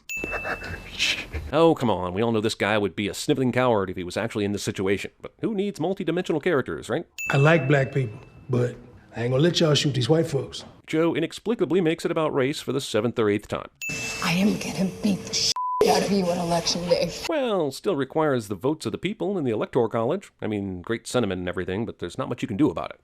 Oh, come on. We all know this guy would be a sniveling coward if he was actually in this situation. But who needs multi-dimensional characters, right? I like black people, but I ain't gonna let y'all shoot these white folks. Joe inexplicably makes it about race for the 7th or 8th time. I am gonna beat the shit out of you on election day. Well, still requires the votes of the people in the Electoral College. I mean, great sentiment and everything, but there's not much you can do about it.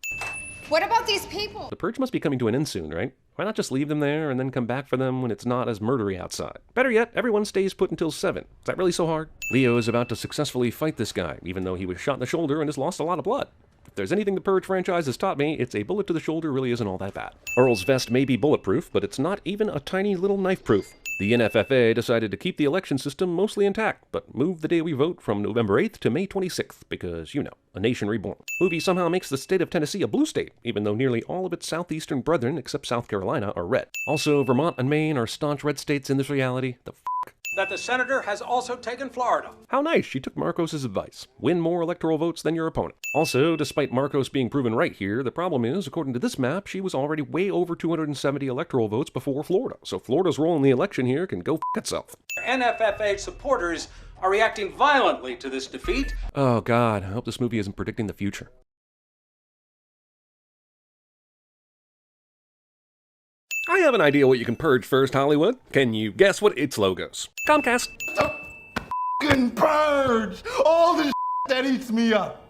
What about these people? The Purge must be coming to an end soon, right? Why not just leave them there and then come back for them when it's not as murdery outside? Better yet, everyone stays put until 7. Is that really so hard? Leo is about to successfully fight this guy, even though he was shot in the shoulder and has lost a lot of blood. If there's anything the Purge franchise has taught me, it's a bullet to the shoulder really isn't all that bad. Earl's vest may be bulletproof, but it's not even a tiny little knife-proof. The NFFA decided to keep the election system mostly intact, but move the day we vote from November 8th to May 26th, because, you know, a nation reborn. Movie somehow makes the state of Tennessee a blue state, even though nearly all of its southeastern brethren, except South Carolina, are red. Also, Vermont and Maine are staunch red states in this reality. The f***? That the senator has also taken Florida. How nice, she took Marcos' advice. Win more electoral votes than your opponent. Also, despite Marcos being proven right here, the problem is, according to this map, she was already way over 270 electoral votes before Florida. So Florida's role in the election here can go f*** itself. NFFA supporters are reacting violently to this defeat. Oh God, I hope this movie isn't predicting the future. I have an idea what you can purge first, Hollywood. Can you guess what its logo's? Comcast. Fucking purge! All the that eats me up.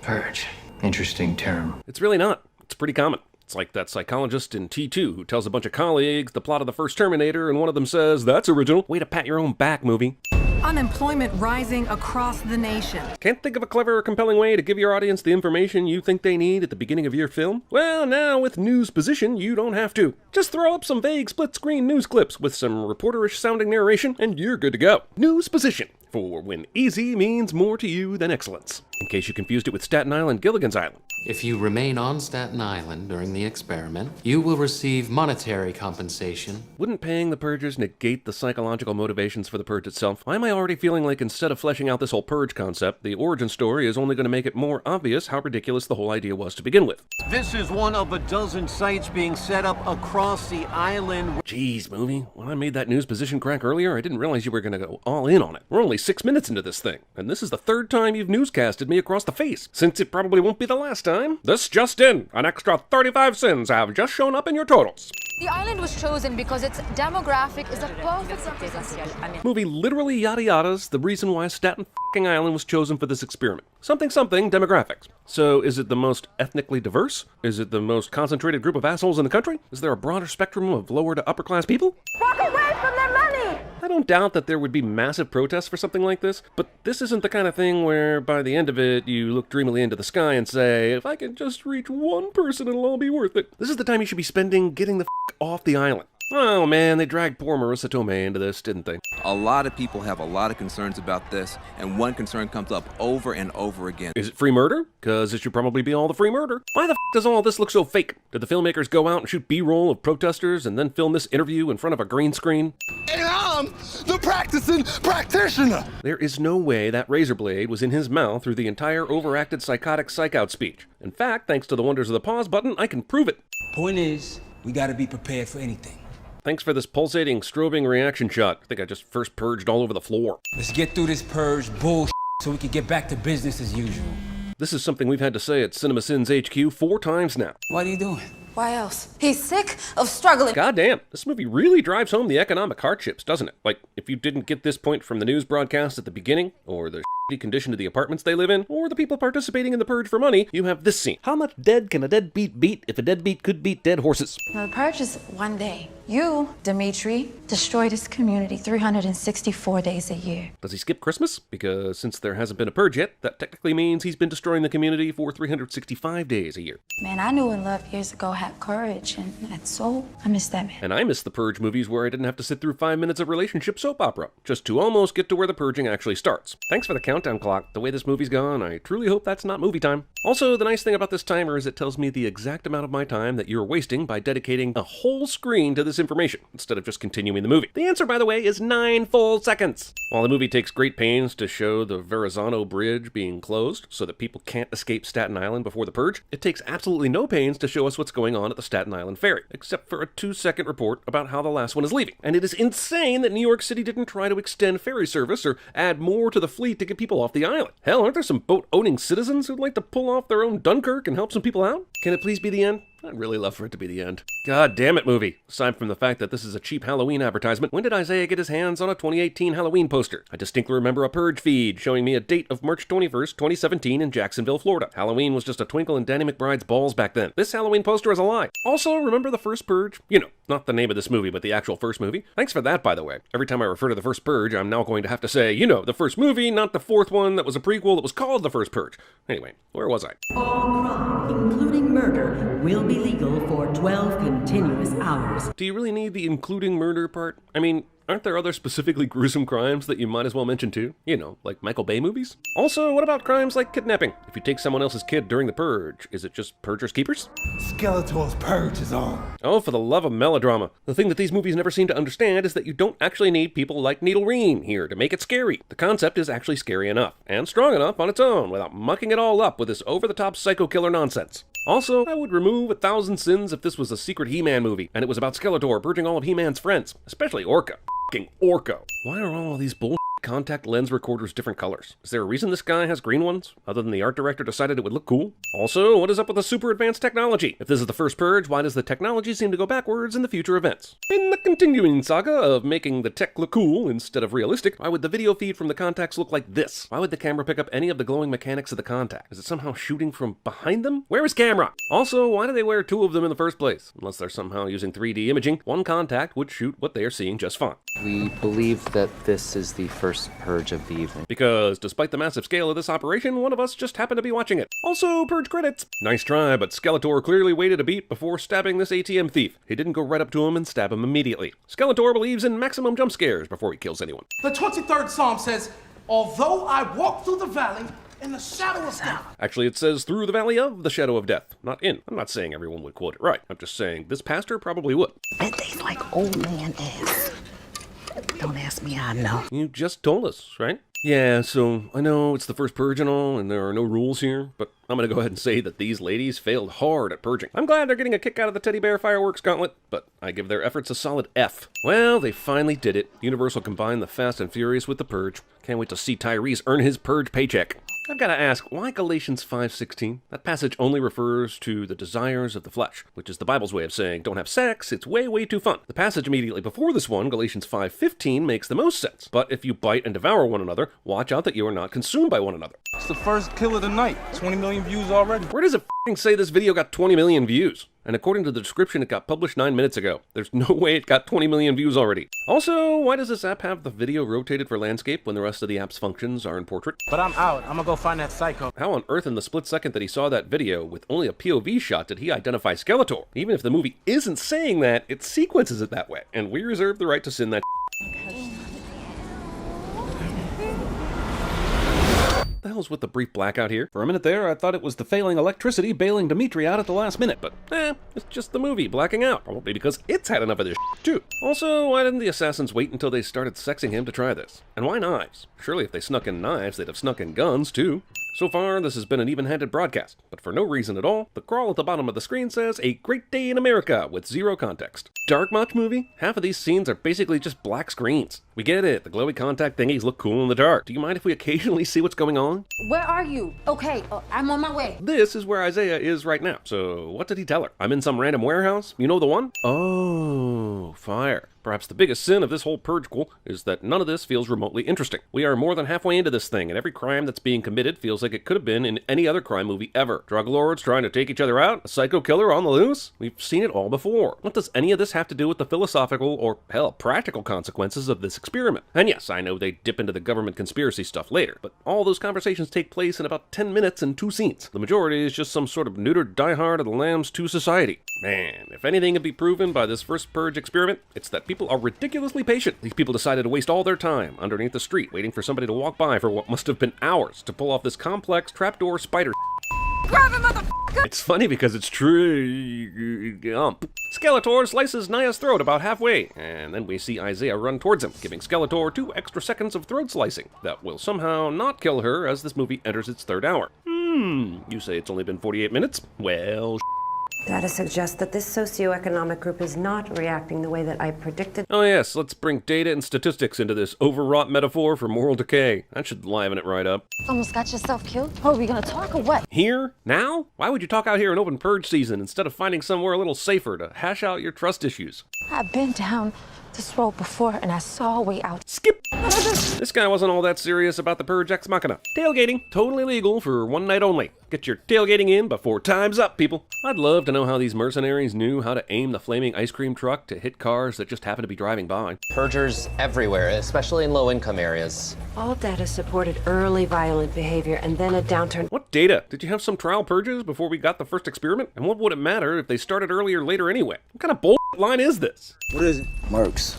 Purge. Interesting term. It's really not. It's pretty common. It's like that psychologist in T2 who tells a bunch of colleagues the plot of the first Terminator and one of them says, "That's original." Way to pat your own back, movie. Unemployment rising across the nation. Can't think of a clever or compelling way to give your audience the information you think they need at the beginning of your film? Well, now with News Position, you don't have to. Just throw up some vague split-screen news clips with some reporterish-sounding narration, and you're good to go. News Position, for when easy means more to you than excellence. In case you confused it with Staten Island, Gilligan's Island. If you remain on Staten Island during the experiment, you will receive monetary compensation. Wouldn't paying the purgers negate the psychological motivations for the purge itself? Why am I already feeling like instead of fleshing out this whole purge concept, the origin story is only going to make it more obvious how ridiculous the whole idea was to begin with? This is one of a dozen sites being set up across the island. Jeez, movie. When I made that News Position crack earlier, I didn't realize you were going to go all in on it. We're only 6 minutes into this thing, and this is the third time you've newscasted me across the face, since it probably won't be the last time. This just in, an extra 35 sins have just shown up in your totals. The island was chosen because its demographic is a perfect representation. Movie literally yada yadas the reason why Staten f***ing Island was chosen for this experiment. Something demographics. So is it the most ethnically diverse? Is it the most concentrated group of assholes in the country? Is there a broader spectrum of lower to upper class people? Walk away from their money! I don't doubt that there would be massive protests for something like this, but this isn't the kind of thing where by the end of it you look dreamily into the sky and say, if I can just reach one person it'll all be worth it. This is the time you should be spending getting the f*** off the island. Oh man, they dragged poor Marissa Tomei into this, didn't they? A lot of people have a lot of concerns about this, and one concern comes up over and over again. Is it free murder? Because it should probably be all the free murder. Why the f*** does all this look so fake? Did the filmmakers go out and shoot B-roll of protesters and then film this interview in front of a green screen? And I'm the practicing practitioner! There is no way that razor blade was in his mouth through the entire overacted psychotic psych-out speech. In fact, thanks to the wonders of the pause button, I can prove it. Point is, we gotta be prepared for anything. Thanks for this pulsating, strobing reaction shot. I think I just first purged all over the floor. Let's get through this purge bullshit so we can get back to business as usual. This is something we've had to say at CinemaSins HQ 4 times now. What are you doing? Why else? He's sick of struggling. Goddamn, this movie really drives home the economic hardships, doesn't it? Like, if you didn't get this point from the news broadcast at the beginning, or the shitty condition of the apartments they live in, or the people participating in the purge for money, you have this scene. How much dead can a deadbeat beat if a deadbeat could beat dead horses? Now, the purge is one day. You, Dimitri, destroy this community 364 days a year. Does he skip Christmas? Because since there hasn't been a purge yet, that technically means he's been destroying the community for 365 days a year. Man, I knew in love years ago had courage and had soul. I miss that man. And I miss the purge movies where I didn't have to sit through 5 minutes of relationship soap opera, just to almost get to where the purging actually starts. Thanks for the countdown clock. The way this movie's gone, I truly hope that's not movie time. Also, the nice thing about this timer is it tells me the exact amount of my time that you're wasting by dedicating a whole screen to this information, instead of just continuing the movie. The answer, by the way, is 9 full seconds. While the movie takes great pains to show the Verrazano Bridge being closed so that people can't escape Staten Island before the purge, it takes absolutely no pains to show us what's going on at the Staten Island ferry, except for a 2-second report about how the last one is leaving. And it is insane that New York City didn't try to extend ferry service or add more to the fleet to get people off the island. Hell, aren't there some boat-owning citizens who'd like to pull off their own Dunkirk and help some people out? Can it please be the end? I'd really love for it to be the end. God damn it, movie. Aside from the fact that this is a cheap Halloween advertisement, when did Isaiah get his hands on a 2018 Halloween poster? I distinctly remember a Purge feed showing me a date of March 21st, 2017 in Jacksonville, Florida. Halloween was just a twinkle in Danny McBride's balls back then. This Halloween poster is a lie. Also, remember the first Purge? You know, not the name of this movie, but the actual first movie. Thanks for that, by the way. Every time I refer to the first Purge, I'm now going to have to say, you know, the first movie, not the fourth one that was a prequel that was called the first Purge. Anyway, where was I? All crime, including murder, will be legal for 12 continuous hours. Do you really need the including murder part? I mean, aren't there other specifically gruesome crimes that you might as well mention too? You know, like Michael Bay movies? Also, what about crimes like kidnapping? If you take someone else's kid during the purge, is it just Purgers Keepers? Skeletor's purge is on. Oh, for the love of melodrama. The thing that these movies never seem to understand is that you don't actually need people like Needlerine here to make it scary. The concept is actually scary enough, and strong enough on its own, without mucking it all up with this over-the-top psycho killer nonsense. Also, I would remove 1,000 sins if this was a secret He-Man movie, and it was about Skeletor purging all of He-Man's friends, especially Orca. F***ing Orko. Why are all of these bull contact lens recorders different colors? Is there a reason this guy has green ones, other than the art director decided it would look cool? Also, what is up with the super advanced technology? If this is the first purge, why does the technology seem to go backwards in the future events? In the continuing saga of making the tech look cool instead of realistic, why would the video feed from the contacts look like this? Why would the camera pick up any of the glowing mechanics of the contact? Is it somehow shooting from behind them? Where is camera? Also, why do they wear 2 of them in the first place? Unless they're somehow using 3D imaging, one contact would shoot what they are seeing just fine. We believe that this is the first purge of the evening. Because despite the massive scale of this operation, one of us just happened to be watching it. Also, purge credits. Nice try, but Skeletor clearly waited a beat before stabbing this ATM thief. He didn't go right up to him and stab him immediately. Skeletor believes in maximum jump scares before he kills anyone. The 23rd Psalm says, although I walk through the valley in the shadow of death. Actually, it says through the valley of the shadow of death, not in. I'm not saying everyone would quote it right. I'm just saying this pastor probably would. It tastes like old man ass. Don't ask me, I know. You just told us, right? Yeah, so I know it's the first purge and all, and there are no rules here, but I'm gonna go ahead and say that these ladies failed hard at purging. I'm glad they're getting a kick out of the teddy bear fireworks gauntlet, but I give their efforts a solid F. Well, they finally did it. Universal combined the Fast and Furious with the Purge. Can't wait to see Tyrese earn his purge paycheck. I've got to ask, why Galatians 5:16? That passage only refers to the desires of the flesh, which is the Bible's way of saying don't have sex, it's way, way too fun. The passage immediately before this one, Galatians 5:15, makes the most sense. But if you bite and devour one another, watch out that you are not consumed by one another. It's the first kill of the night. 20 million views already. Where does it say this video got 20 million views? And according to the description, it got published 9 minutes ago. There's no way it got 20 million views already. Also, why does this app have the video rotated for landscape when the rest of the app's functions are in portrait? But I'm out. I'm gonna go find that psycho. How on earth in the split second that he saw that video with only a POV shot did he identify Skeletor? Even if the movie isn't saying that, it sequences it that way. And we reserve the right to sin that. What the hell's with the brief blackout here? For a minute there, I thought it was the failing electricity bailing Dimitri out at the last minute, but it's just the movie blacking out. Probably because it's had enough of this too. Also, why didn't the assassins wait until they started sexing him to try this? And why knives? Surely if they snuck in knives, they'd have snuck in guns too. So far, this has been an even-handed broadcast, but for no reason at all, the crawl at the bottom of the screen says, "A great day in America," with zero context. Dark much movie? Half of these scenes are basically just black screens. We get it, the glowy contact thingies look cool in the dark. Do you mind if we occasionally see what's going on? Where are you? Okay, I'm on my way. This is where Isaiah is right now. So what did he tell her? I'm in some random warehouse? You know the one? Oh, fire. Perhaps the biggest sin of this whole purgequel is that none of this feels remotely interesting. We are more than halfway into this thing, and every crime that's being committed feels like it could have been in any other crime movie ever. Drug lords trying to take each other out? A psycho killer on the loose? We've seen it all before. What does any of this have to do with the philosophical or, hell, practical consequences of this experiment? And yes, I know they dip into the government conspiracy stuff later, but all those conversations take place in about 10 minutes and 2 scenes. The majority is just some sort of neutered diehard of the Lambs 2 society. Man, if anything can be proven by this first purge experiment, it's that people are ridiculously patient. These people decided to waste all their time underneath the street waiting for somebody to walk by for what must have been hours to pull off this complex trapdoor spider. Grab him, motherfucker! It's funny because it's true. Skeletor slices Naya's throat about halfway, and then we see Isaiah run towards him, giving Skeletor 2 extra seconds of throat slicing that will somehow not kill her as this movie enters its 3rd hour. You say it's only been 48 minutes? Well, Data suggests that this socioeconomic group is not reacting the way that I predicted. Oh yes, let's bring data and statistics into this overwrought metaphor for moral decay. That should liven it right up. Almost got yourself killed? Oh, are we gonna talk or what? Here? Now? Why would you talk out here in open purge season instead of finding somewhere a little safer to hash out your trust issues? I've been down this road before and I saw a way out. Skip! This guy wasn't all that serious about the Purge Ex Machina. Tailgating, totally legal for one night only. Get your tailgating in before time's up, people. I'd love to know how these mercenaries knew how to aim the flaming ice cream truck to hit cars that just happen to be driving by. Purgers everywhere, especially in low-income areas. All data supported early violent behavior and then a downturn. What data? Did you have some trial purges before we got the first experiment? And what would it matter if they started earlier or later anyway? What kind of bull line is this? What is it? Mercs.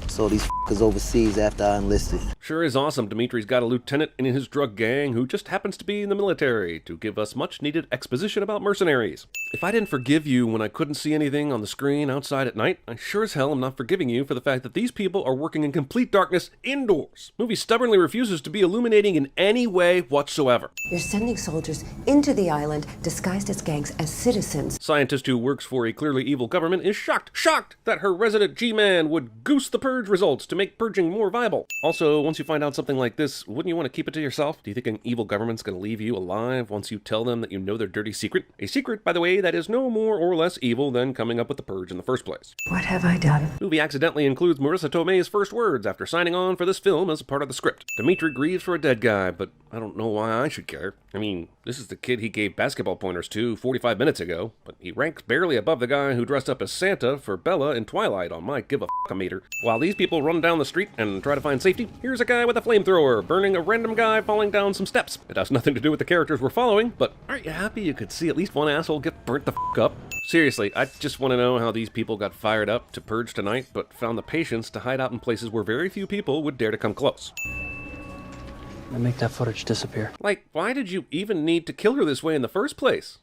So these f***ers overseas after I enlisted. Sure is awesome Dimitri's got a lieutenant in his drug gang who just happens to be in the military to give us much needed exposition about mercenaries. If I didn't forgive you when I couldn't see anything on the screen outside at night, I sure as hell am not forgiving you for the fact that these people are working in complete darkness indoors. Movie stubbornly refuses to be illuminating in any way whatsoever. You're sending soldiers into the island disguised as gangs as citizens. Scientist who works for a clearly evil government is shocked that her resident G-man would goose the purge results to make purging more viable. Also, once you find out something like this, wouldn't you want to keep it to yourself? Do you think an evil government's going to leave you alive once you tell them that you know their dirty secret? A secret, by the way, that is no more or less evil than coming up with the purge in the first place. What have I done? The movie accidentally includes Marissa Tomei's first words after signing on for this film as a part of the script. Dimitri grieves for a dead guy, but I don't know why I should care. I mean, this is the kid he gave basketball pointers to 45 minutes ago, but he ranks barely above the guy who dressed up as Santa for Bella in Twilight on my give-a-f-a-meter. While these people run down the street and try to find safety, here's a guy with a flamethrower burning a random guy falling down some steps. It has nothing to do with the characters we're following, but aren't you happy you could see at least one asshole get burnt the f*** up? Seriously, I just want to know how these people got fired up to purge tonight, but found the patience to hide out in places where very few people would dare to come close. And make that footage disappear. Like, why did you even need to kill her this way in the first place?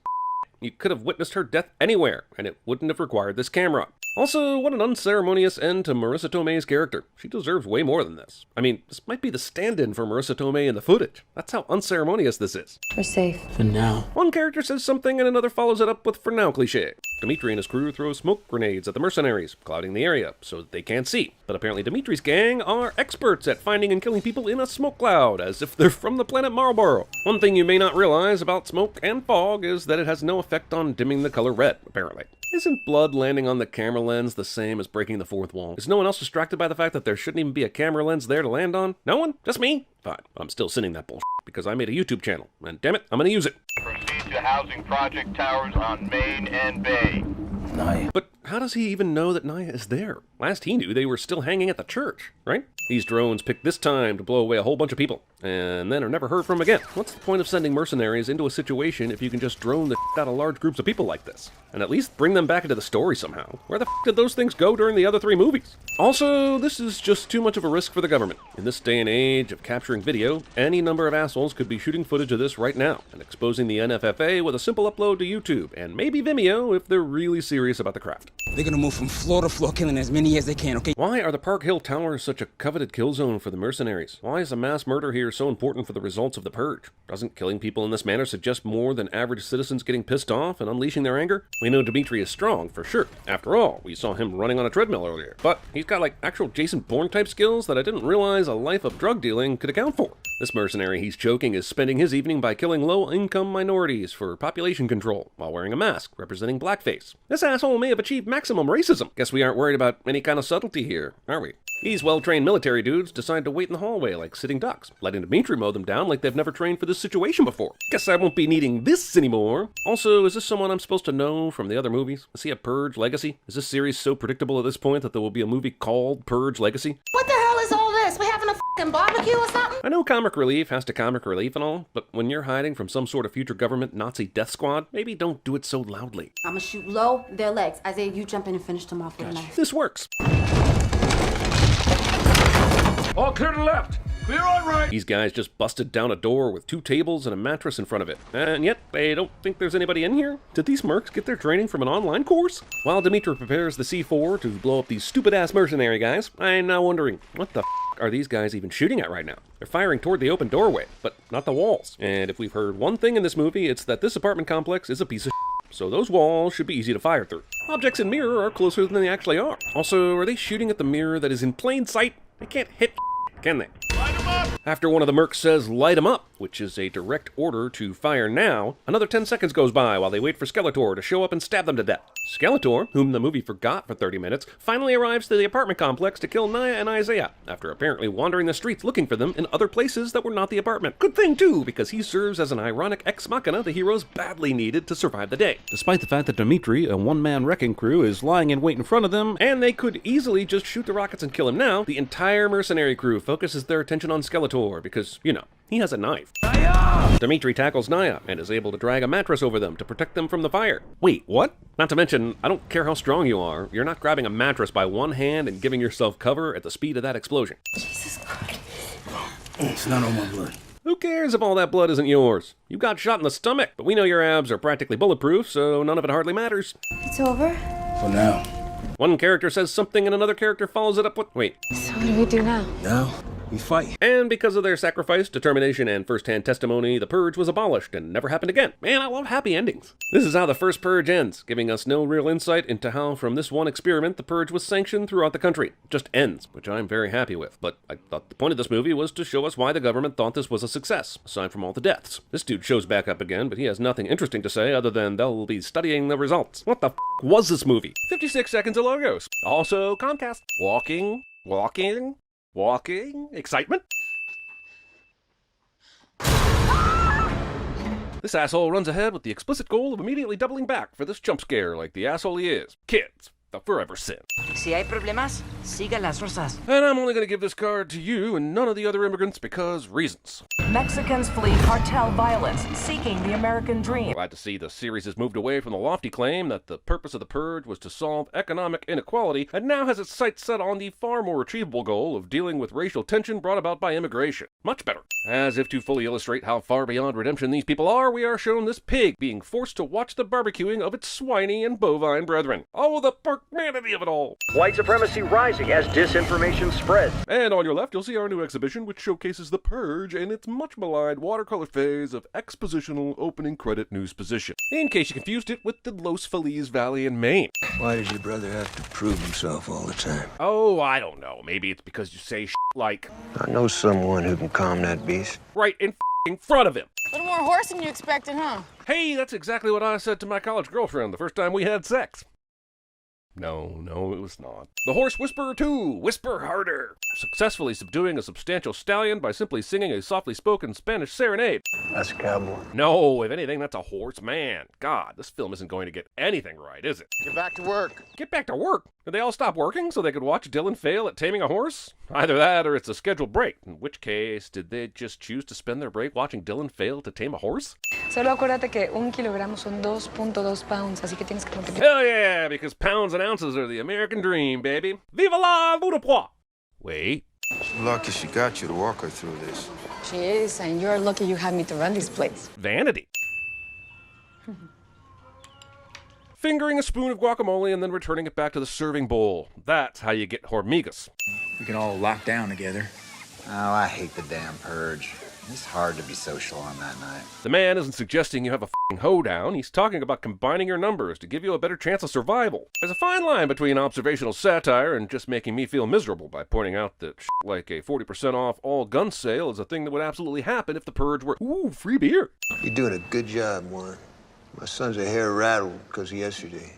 You could have witnessed her death anywhere, and it wouldn't have required this camera. Also, what an unceremonious end to Marissa Tomei's character. She deserves way more than this. I mean, this might be the stand-in for Marissa Tomei in the footage. That's how unceremonious this is. We're safe. For now. One character says something and another follows it up with "for now" cliche. Dimitri and his crew throw smoke grenades at the mercenaries, clouding the area so that they can't see. But apparently Dimitri's gang are experts at finding and killing people in a smoke cloud, as if they're from the planet Marlboro. One thing you may not realize about smoke and fog is that it has no effect on dimming the color red, apparently. Isn't blood landing on the camera lens the same as breaking the fourth wall? Is no one else distracted by the fact that there shouldn't even be a camera lens there to land on? No one? Just me? Fine. I'm still sending that bullshit because I made a YouTube channel, and damn it, I'm gonna use it. Proceed to housing project towers on Main and Bay. Naya. But how does he even know that Naya is there? Last he knew, they were still hanging at the church, right? These drones picked this time to blow away a whole bunch of people, and then are never heard from again. What's the point of sending mercenaries into a situation if you can just drone the out of large groups of people like this? And at least bring them back into the story somehow. Where the did those things go during the other 3 movies? Also, this is just too much of a risk for the government. In this day and age of capturing video, any number of assholes could be shooting footage of this right now and exposing the NFFA with a simple upload to YouTube, and maybe Vimeo if they're really serious about the craft. They're gonna move from floor to floor, killing as many as they can, okay? Why are the Park Hill Towers such a coveted kill zone for the mercenaries? Why is a mass murder here so important for the results of the Purge? Doesn't killing people in this manner suggest more than average citizens getting pissed off and unleashing their anger? We know Dimitri is strong, for sure. After all, we saw him running on a treadmill earlier. But he's got like actual Jason Bourne type skills that I didn't realize a life of drug dealing could account for. This mercenary he's choking is spending his evening by killing low-income minorities for population control while wearing a mask representing blackface. This asshole may have achieved maximum racism. Guess we aren't worried about any kind of subtlety here, are we? These well-trained military dudes decide to wait in the hallway like sitting ducks, letting Dimitri mow them down like they've never trained for this situation before. Guess I won't be needing this anymore. Also, is this someone I'm supposed to know from the other movies? Is he a Purge legacy? Is this series so predictable at this point that there will be a movie called Purge Legacy? What the hell is all this? We having a fucking barbecue or something? I know comic relief has to comic relief and all, but when you're hiding from some sort of future government Nazi death squad, maybe don't do it so loudly. I'ma shoot low, their legs. Isaiah, you jump in and finish them off with a knife. This works. All clear to left. Clear on right. These guys just busted down a door with 2 tables and a mattress in front of it. And yet, they don't think there's anybody in here? Did these mercs get their training from an online course? While Dimitri prepares the C4 to blow up these stupid-ass mercenary guys, I'm now wondering, what the are these guys even shooting at right now? They're firing toward the open doorway, but not the walls. And if we've heard one thing in this movie, it's that this apartment complex is a piece of so those walls should be easy to fire through. Objects in mirror are closer than they actually are. Also, are they shooting at the mirror that is in plain sight? They can't hit, can they? After one of the mercs says, "Light 'em up," which is a direct order to fire now, another 10 seconds goes by while they wait for Skeletor to show up and stab them to death. Skeletor, whom the movie forgot for 30 minutes, finally arrives to the apartment complex to kill Naya and Isaiah, after apparently wandering the streets looking for them in other places that were not the apartment. Good thing too, because he serves as an ironic ex machina the heroes badly needed to survive the day. Despite the fact that Dimitri, a one-man wrecking crew, is lying in wait in front of them, and they could easily just shoot the rockets and kill him now, the entire mercenary crew focuses their attention on Skeletor because, you know, he has a knife. Dimitri tackles Naya and is able to drag a mattress over them to protect them from the fire. Wait, what? Not to mention, I don't care how strong you are, you're not grabbing a mattress by one hand and giving yourself cover at the speed of that explosion. Jesus Christ. It's not on my blood. Who cares if all that blood isn't yours? You got shot in the stomach, but we know your abs are practically bulletproof, so none of it hardly matters. It's over? For now. One character says something and another character follows it up with, wait. So what do we do now? Now, we fight. And because of their sacrifice, determination, and first-hand testimony, the Purge was abolished and never happened again. Man, I love happy endings. This is how the first Purge ends, giving us no real insight into how from this one experiment the Purge was sanctioned throughout the country. It just ends, which I'm very happy with. But I thought the point of this movie was to show us why the government thought this was a success, aside from all the deaths. This dude shows back up again, but he has nothing interesting to say other than they'll be studying the results. What the was this movie? 56 seconds of logos. Also Comcast. Walking, excitement. This asshole runs ahead with the explicit goal of immediately doubling back for this jump scare like the asshole he is. Kids, the forever sin. Si hay problemas, siga las rosas. And I'm only going to give this card to you and none of the other immigrants because reasons. Mexicans flee cartel violence, seeking the American dream. Glad to see the series has moved away from the lofty claim that the purpose of the Purge was to solve economic inequality and now has its sights set on the far more achievable goal of dealing with racial tension brought about by immigration. Much better. As if to fully illustrate how far beyond redemption these people are, we are shown this pig being forced to watch the barbecuing of its swiny and bovine brethren. Oh, the pork Dorkmanity of it all. White supremacy rising as disinformation spreads. And on your left, you'll see our new exhibition, which showcases The Purge and its much maligned watercolor phase of expositional opening credit newsposition. In case you confused it with the Los Feliz Valley in Maine. Why does your brother have to prove himself all the time? Oh, I don't know. Maybe it's because you say shit like, I know someone who can calm that beast. Right in front of him. A little more horse than you expected, huh? Hey, that's exactly what I said to my college girlfriend the first time we had sex. No, it was not. The Horse Whisperer 2, Whisper Harder. Successfully subduing a substantial stallion by simply singing a softly spoken Spanish serenade. That's a cowboy. No, if anything, that's a horse man. God, this film isn't going to get anything right, is it? Get back to work. Get back to work? Did they all stop working so they could watch Dylan fail at taming a horse? Either that or it's a scheduled break, in which case, did they just choose to spend their break watching Dylan fail to tame a horse? Solo acuérdate que 1 kilogramo son 2.2 pounds, así que tienes que multiplicar. Hell yeah, because pounds and ounces are the American dream, baby. Viva la Vodopoi! Wait. She's lucky she got you to walk her through this. She is, and you're lucky you had me to run this place. Vanity. Fingering a spoon of guacamole and then returning it back to the serving bowl. That's how you get hormigas. We can all lock down together. Oh, I hate the damn Purge. It's hard to be social on that night. The man isn't suggesting you have a f***ing hoedown. He's talking about combining your numbers to give you a better chance of survival. There's a fine line between observational satire and just making me feel miserable by pointing out that like a 40% off all gun sale is a thing that would absolutely happen if the Purge were, ooh, free beer. You're doing a good job, Warren. My son's a hair rattled because of yesterday.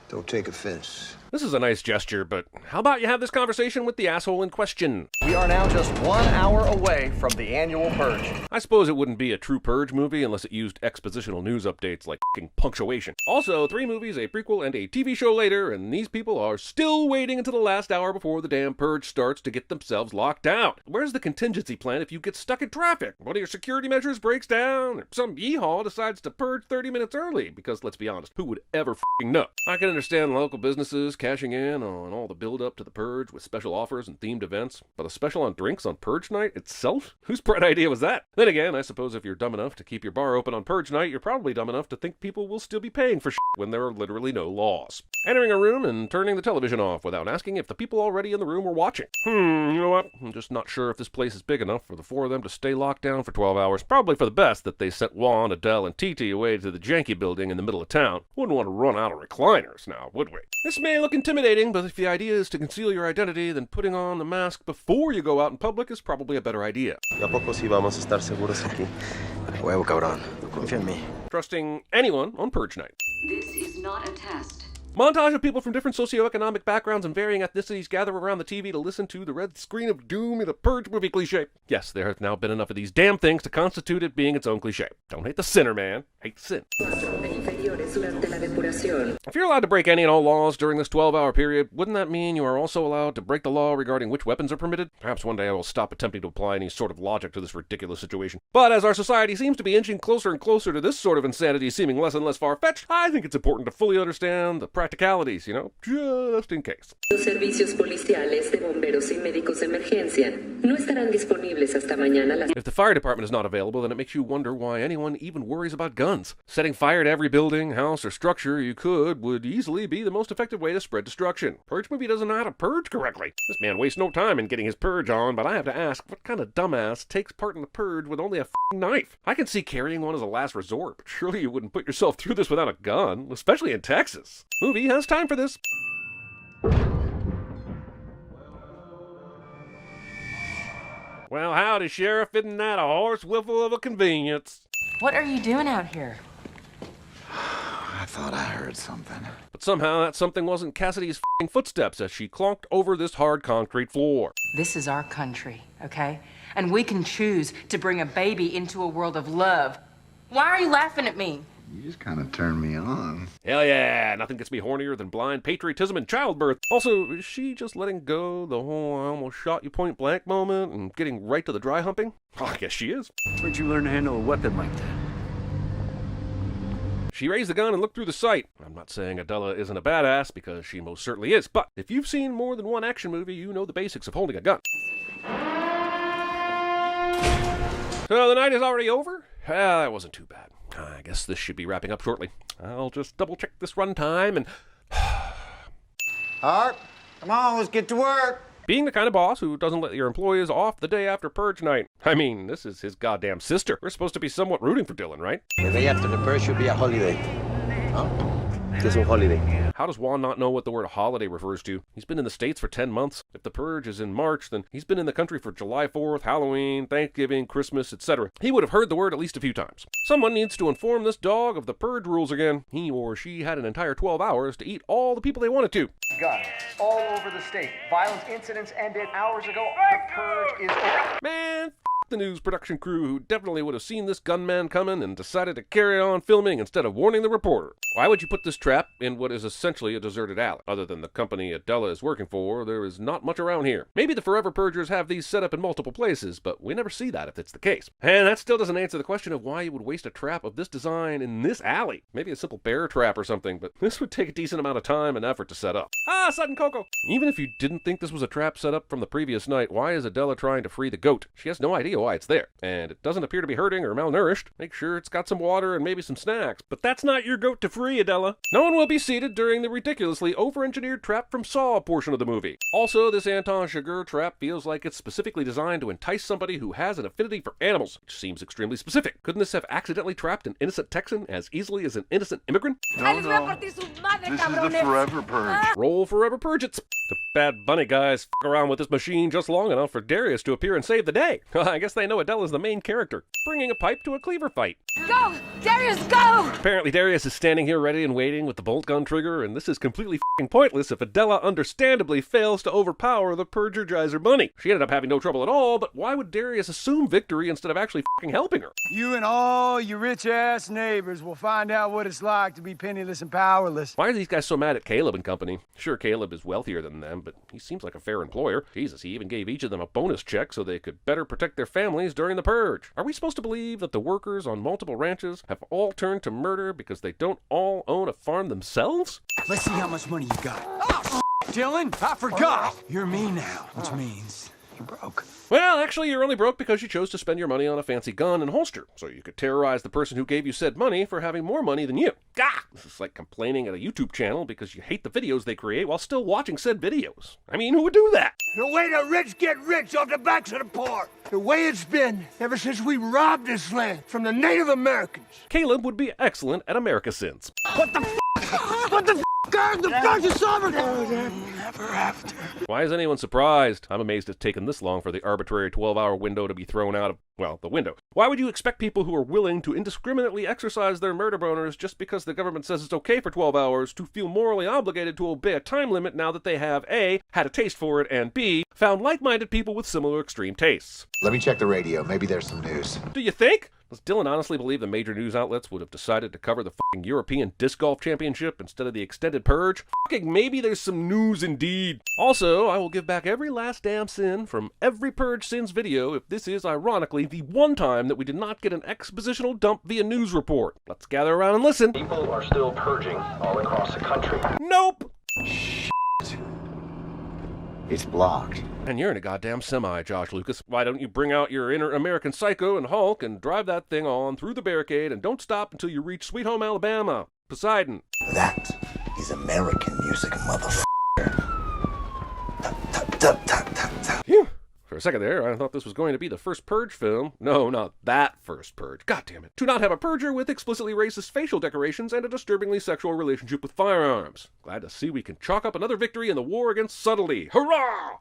Don't take offense. This is a nice gesture, but how about you have this conversation with the asshole in question? We are now just 1 hour away from the annual Purge. I suppose it wouldn't be a true Purge movie unless it used expositional news updates like f***ing punctuation. Also, 3 movies, a prequel, and a TV show later, and these people are still waiting until the last hour before the damn Purge starts to get themselves locked down. Where's the contingency plan if you get stuck in traffic? One of your security measures breaks down, or some yeehaw decides to purge 30 minutes early, because let's be honest, who would ever f***ing know? I can understand local businesses cashing in on all the build-up to the Purge with special offers and themed events, but a special on drinks on Purge night itself? Whose bright idea was that? Then again, I suppose if you're dumb enough to keep your bar open on Purge night, you're probably dumb enough to think people will still be paying for shit when there are literally no laws. Entering a room and turning the television off without asking if the people already in the room were watching. You know what? I'm just not sure if this place is big enough for the 4 of them to stay locked down for 12 hours. Probably for the best that they sent Juan, Adele, and Titi away to the janky building in the middle of town. Wouldn't want to run out of recliners now, would we? This may look intimidating, but if the idea is to conceal your identity, then putting on the mask before you go out in public is probably a better idea. ¿A poco sí vamos a estar seguros aquí? Huevo, cabrón. Confía en mí. Trusting anyone on Purge night. This is not a test. Montage of people from different socioeconomic backgrounds and varying ethnicities gather around the TV to listen to the red screen of doom in the Purge movie cliche. Yes, there have now been enough of these damn things to constitute it being its own cliche. Don't hate the sinner, man. Hate the sin. If you're allowed to break any and all laws during this 12-hour period, wouldn't that mean you are also allowed to break the law regarding which weapons are permitted? Perhaps one day I will stop attempting to apply any sort of logic to this ridiculous situation. But as our society seems to be inching closer and closer to this sort of insanity seeming less and less far-fetched, I think it's important to fully understand the practicalities, you know, just in case. Los servicios policiales de bomberos y médicos de emergencia no estarán disponibles hasta mañana. If the fire department is not available, then it makes you wonder why anyone even worries about guns. Setting fire to every building, house, or structure you could would easily be the most effective way to spread destruction. Purge movie doesn't know how to purge correctly. This man wastes no time in getting his purge on, but I have to ask, what kind of dumbass takes part in the purge with only a f***ing knife? I can see carrying one as a last resort, but surely you wouldn't put yourself through this without a gun, especially in Texas. Movie has time for this. Well, howdy, Sheriff. Isn't that a horse whiffle of a convenience? What are you doing out here? I thought I heard something. But somehow that something wasn't Cassidy's f***ing footsteps as she clonked over this hard concrete floor. This is our country, okay? And we can choose to bring a baby into a world of love. Why are you laughing at me? You just kind of turned me on. Hell yeah, nothing gets me hornier than blind patriotism and childbirth. Also, is she just letting go the whole I almost shot you point blank moment and getting right to the dry humping? Oh, I guess she is. Where'd you learn to handle a weapon like that? She raised the gun and looked through the sight. I'm not saying Adela isn't a badass, because she most certainly is, but if you've seen more than one action movie, you know the basics of holding a gun. So the night is already over? Well, that wasn't too bad. I guess this should be wrapping up shortly. I'll just double check this runtime and... Harp, come on, let's get to work. Being the kind of boss who doesn't let your employees off the day after Purge night. I mean, this is his goddamn sister. We're supposed to be somewhat rooting for Dylan, right? The day after the Purge should be a holiday. Huh? Just a holiday. How does Juan not know what the word holiday refers to? He's been in the States for 10 months. If the Purge is in March, then he's been in the country for July 4th, Halloween, Thanksgiving, Christmas, etc. He would have heard the word at least a few times. Someone needs to inform this dog of the Purge rules again. He or she had an entire 12 hours to eat all the people they wanted to. Guns all over the state. Violent incidents ended hours ago. The Purge is over. Man, the news production crew who definitely would have seen this gunman coming and decided to carry on filming instead of warning the reporter. Why would you put this trap in what is essentially a deserted alley? Other than the company Adela is working for, there is not much around here. Maybe the Forever Purgers have these set up in multiple places, but we never see that if it's the case. And that still doesn't answer the question of why you would waste a trap of this design in this alley. Maybe a simple bear trap or something, but this would take a decent amount of time and effort to set up. Ah, sudden Coco! Even if you didn't think this was a trap set up from the previous night, why is Adela trying to free the goat? She has no idea why it's there, and it doesn't appear to be hurting or malnourished. Make sure it's got some water and maybe some snacks, but that's not your goat to free, Adela. No one will be seated during the ridiculously over-engineered trap from Saw portion of the movie. Also, this Anton Chigurh trap feels like it's specifically designed to entice somebody who has an affinity for animals, which seems extremely specific. Couldn't this have accidentally trapped an innocent Texan as easily as an innocent immigrant? No. This is the Forever Purge. Roll Forever Purge it. The Bad Bunny guys f*** around with this machine just long enough for Darius to appear and save the day. I guess they know Adela's the main character, bringing a pipe to a cleaver fight. Go! Darius, go! Apparently Darius is standing here ready and waiting with the bolt gun trigger, and this is completely f***ing pointless if Adela understandably fails to overpower the Purger-gizer bunny. She ended up having no trouble at all, but why would Darius assume victory instead of actually f***ing helping her? You and all your rich-ass neighbors will find out what it's like to be penniless and powerless. Why are these guys so mad at Caleb and company? Sure, Caleb is wealthier than them, but he seems like a fair employer. Jesus, he even gave each of them a bonus check so they could better protect their families during the Purge. Are we supposed to believe that the workers on multiple ranches have all turned to murder because they don't all own a farm themselves? Let's see how much money you got. Oh, Dylan, I forgot. You're me now, which means you're broke. Well, actually, you're only broke because you chose to spend your money on a fancy gun and holster, so you could terrorize the person who gave you said money for having more money than you. Gah! This is like complaining at a YouTube channel because you hate the videos they create while still watching said videos. I mean, who would do that? The way the rich get rich off the backs of the poor. The way it's been ever since we robbed this land from the Native Americans. Caleb would be excellent at CinemaSins. What the f***? What the f***? God, the f*** is sovereign! Never after. Why is anyone surprised? I'm amazed it's taken this long for the arbitrary 12-hour window to be thrown out of, well, the window. Why would you expect people who are willing to indiscriminately exercise their murder boners just because the government says it's okay for 12 hours to feel morally obligated to obey a time limit now that they have A, had a taste for it, and B, found like-minded people with similar extreme tastes? Let me check the radio. Maybe there's some news. Do you think? Does Dylan honestly believe the major news outlets would have decided to cover the fucking European Disc Golf Championship instead of the extended Purge? Fucking maybe there's some news indeed. Also, I will give back every last damn sin from every Purge Sins video if this is, ironically, the one time that we did not get an expositional dump via news report. Let's gather around and listen. People are still purging all across the country. Nope! It's blocked. And you're in a goddamn semi, Josh Lucas. Why don't you bring out your inner American Psycho and Hulk and drive that thing on through the barricade and don't stop until you reach Sweet Home Alabama? Poseidon. That is American music, motherfucker. Phew. For a second there, I thought this was going to be the first Purge film. No, not that first Purge. God damn it. To not have a Purger with explicitly racist facial decorations and a disturbingly sexual relationship with firearms. Glad to see we can chalk up another victory in the war against subtlety. Hurrah!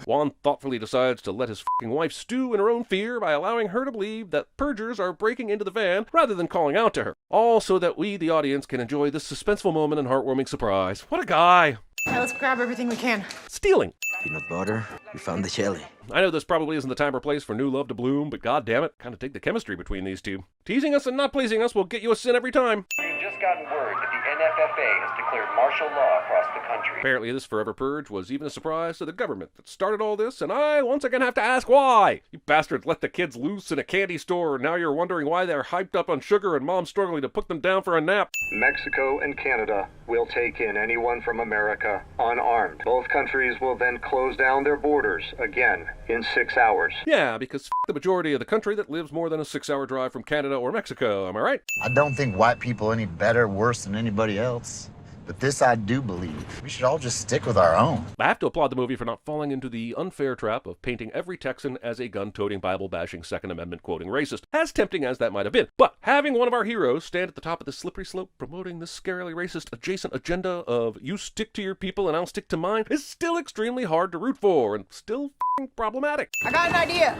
Juan thoughtfully decides to let his fucking wife stew in her own fear by allowing her to believe that Purgers are breaking into the van rather than calling out to her. All so that we, the audience, can enjoy this suspenseful moment and heartwarming surprise. What a guy! Now let's grab everything we can. Stealing. Peanut butter. We found the jelly. I know this probably isn't the time or place for new love to bloom, but god damn it, kind of dig the chemistry between these two. Teasing us and not pleasing us will get you a sin every time. We've just gotten word that the NFFA has declared martial law across the country. Apparently this Forever Purge was even a surprise to the government that started all this, and I once again have to ask why. You bastards let the kids loose in a candy store, and now you're wondering why they're hyped up on sugar and mom's struggling to put them down for a nap. Mexico and Canada will take in anyone from America unarmed. Both countries will then close down their borders again in 6 hours. Yeah, because f*** the majority of the country that lives more than a 6-hour drive from Canada or Mexico, am I right? I don't think white people are any better or worse than anybody else. But this I do believe. We should all just stick with our own. I have to applaud the movie for not falling into the unfair trap of painting every Texan as a gun-toting, Bible-bashing, Second Amendment-quoting racist, as tempting as that might have been. But having one of our heroes stand at the top of the slippery slope promoting this scarily racist adjacent agenda of you stick to your people and I'll stick to mine is still extremely hard to root for and still f***ing problematic. I got an idea.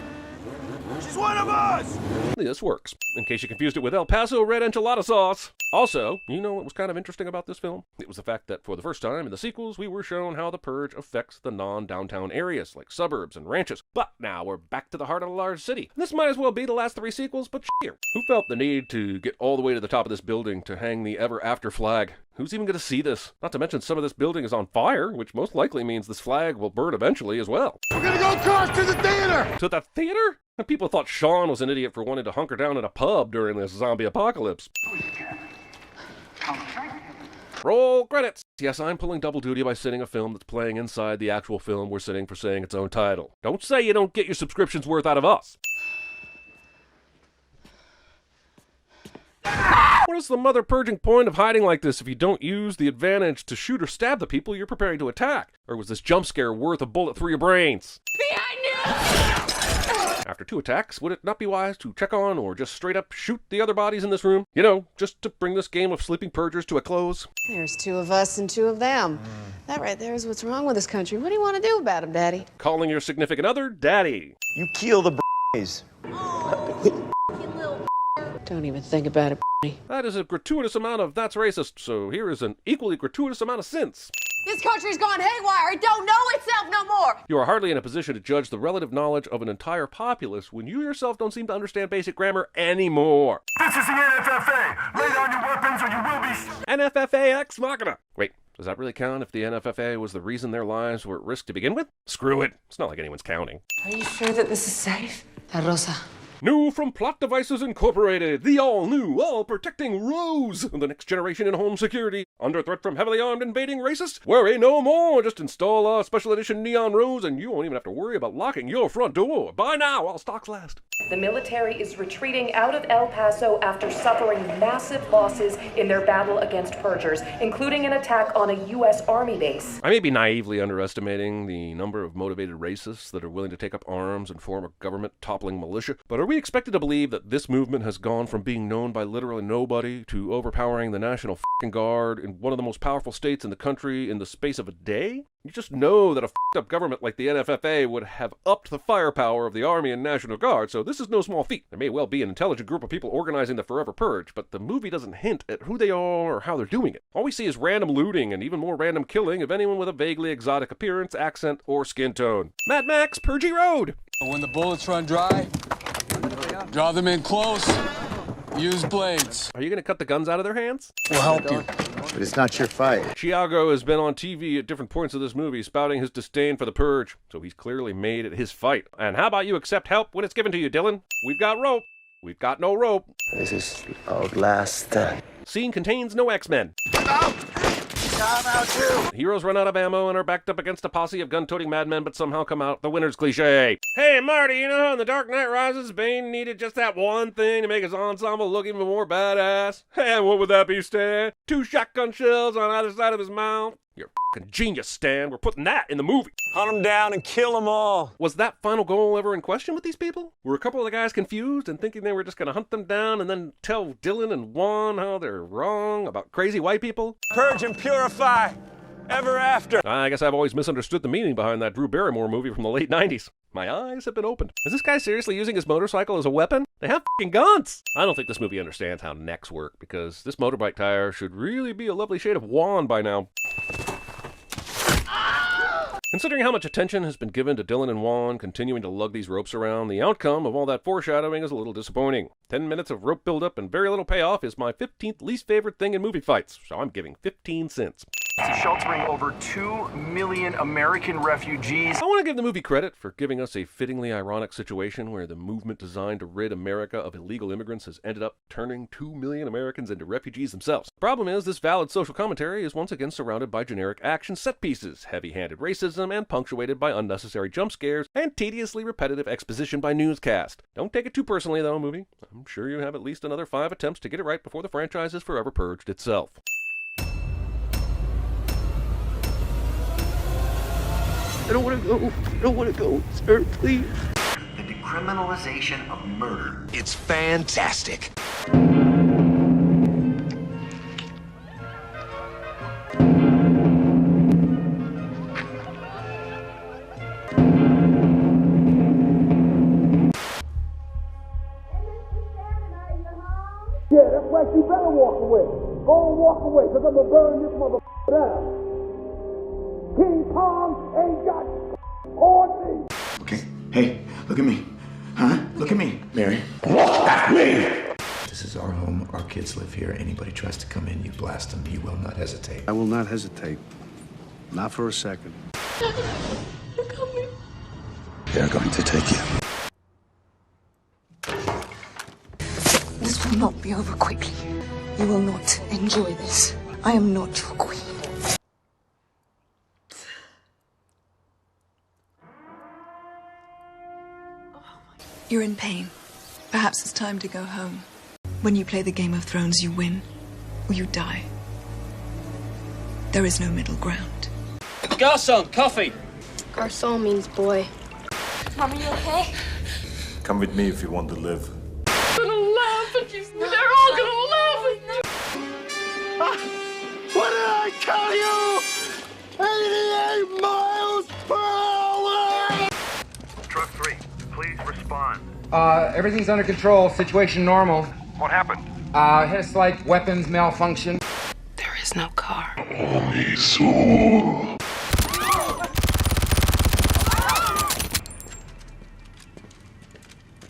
She's one of us! This works, in case you confused it with El Paso red enchilada sauce. Also, you know what was kind of interesting about this film? It was the fact that for the first time in the sequels, we were shown how the Purge affects the non-downtown areas, like suburbs and ranches. But now we're back to the heart of a large city. This might as well be the last 3 sequels, but here. Who felt the need to get all the way to the top of this building to hang the ever-after flag? Who's even going to see this? Not to mention some of this building is on fire, which most likely means this flag will burn eventually as well. We're gonna go across to the theater! To the theater? And people thought Sean was an idiot for wanting to hunker down in a pub during this zombie apocalypse. Roll credits! Yes, I'm pulling double duty by sitting a film that's playing inside the actual film we're sitting for saying its own title. Don't say you don't get your subscription's worth out of us. What is the mother purging point of hiding like this if you don't use the advantage to shoot or stab the people you're preparing to attack? Or was this jump scare worth a bullet through your brains? Behind you! After 2 attacks, would it not be wise to check on or just straight up shoot the other bodies in this room? You know, just to bring this game of sleeping purgers to a close? There's 2 of us and 2 of them. That right there is what's wrong with this country. What do you want to do about him, Daddy? Calling your significant other Daddy. You kill the b****s. Don't even think about it, That is a gratuitous amount of that's racist, so here is an equally gratuitous amount of sense. This country's gone haywire. It don't know itself no more. You are hardly in a position to judge the relative knowledge of an entire populace when you yourself don't seem to understand basic grammar anymore. This is the NFFA. Lay down your weapons or you will be... NFFA ex machina. Wait, does that really count if the NFFA was the reason their lives were at risk to begin with? Screw it. It's not like anyone's counting. Are you sure that this is safe? La Rosa. New from Plot Devices Incorporated, the all-new, all-protecting Rose, the next generation in home security. Under threat from heavily armed invading racists? Worry no more, just install a special edition Neon Rose and you won't even have to worry about locking your front door. Buy now while stocks last. The military is retreating out of El Paso after suffering massive losses in their battle against purgers, including an attack on a U.S. Army base. I may be naively underestimating the number of motivated racists that are willing to take up arms and form a government-toppling militia, but are we expected to believe that this movement has gone from being known by literally nobody to overpowering the National f***ing Guard in one of the most powerful states in the country in the space of a day? You just know that a f***ed up government like the NFFA would have upped the firepower of the Army and National Guard, so this is no small feat. There may well be an intelligent group of people organizing the Forever Purge, but the movie doesn't hint at who they are or how they're doing it. All we see is random looting and even more random killing of anyone with a vaguely exotic appearance, accent, or skin tone. Mad Max, Purgy Road! When the bullets run dry, draw them in close. Use blades. Are you going to cut the guns out of their hands? We'll help you, but it's not your fight. Chiago has been on TV at different points of this movie spouting his disdain for the Purge, so he's clearly made it his fight. And how about you accept help when it's given to you, Dylan? We've got rope. We've got no rope. This is Outlast. Scene contains no X-Men. I'm out too. Heroes run out of ammo and are backed up against a posse of gun-toting madmen, but somehow come out the winner's cliche. Hey, Marty, you know how in The Dark Knight Rises, Bane needed just that one thing to make his ensemble look even more badass? And what would that be, Stan? 2 shotgun shells on either side of his mouth? You're fucking genius, Stan. We're putting that in the movie. Hunt them down and kill them all. Was that final goal ever in question with these people? Were a couple of the guys confused and thinking they were just going to hunt them down and then tell Dylan and Juan how they're wrong about crazy white people? Purge and purify. Ever after. I guess I've always misunderstood the meaning behind that Drew Barrymore movie from the late 90s. My eyes have been opened. Is this guy seriously using his motorcycle as a weapon? They have f***ing guns! I don't think this movie understands how necks work, because this motorbike tire should really be a lovely shade of Juan by now. Considering how much attention has been given to Dylan and Juan continuing to lug these ropes around, the outcome of all that foreshadowing is a little disappointing. 10 minutes of rope buildup and very little payoff is my 15th least favorite thing in movie fights, so I'm giving 15 cents. Sheltering over 2 million American refugees. I want to give the movie credit for giving us a fittingly ironic situation where the movement designed to rid America of illegal immigrants has ended up turning 2 million Americans into refugees themselves. The problem is this valid social commentary is once again surrounded by generic action set pieces, heavy-handed racism, and punctuated by unnecessary jump scares and tediously repetitive exposition by newscast. Don't take it too personally though, movie. I'm sure you have at least another 5 attempts to get it right before the franchise is forever purged itself. I don't want to go. I don't want to go, sir, please. The decriminalization of murder. It's fantastic. Yeah, that's right. You better walk away. Go and walk away, because I'm going to burn this motherfucker down. King Kong ain't got on me. Okay, hey, look at me. Huh? Look at me. Mary. That's me! This is our home. Our kids live here. Anybody tries to come in, you blast them. You will not hesitate. I will not hesitate. Not for a second. They're coming. They're going to take you. This will not be over quickly. You will not enjoy this. I am not your queen. You're in pain. Perhaps it's time to go home. When you play the Game of Thrones, you win or you die. There is no middle ground. Garçon, coffee. Garçon means boy. Mom, are you okay? Come with me if you want to live. They're gonna laugh at you. They're all gonna laugh at you. What did I tell you? 88 miles per hour! Truck 3, please respond. Everything's under control. Situation normal. What happened? Hit a slight weapons malfunction. There is no car.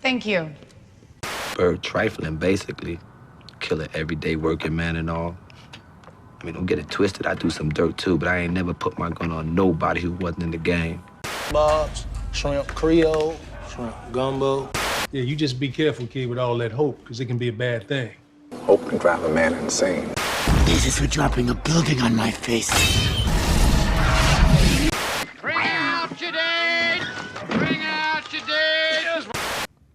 Thank you. Bird trifling, basically. Kill an everyday working man and all. I mean, don't get it twisted. I do some dirt too, but I ain't never put my gun on nobody who wasn't in the game. Bob's, shrimp Creole, shrimp gumbo. Yeah, you just be careful, kid, with all that hope, because it can be a bad thing. Hope can drive a man insane. This is for dropping a building on my face. Bring out your dead! Bring out your dead!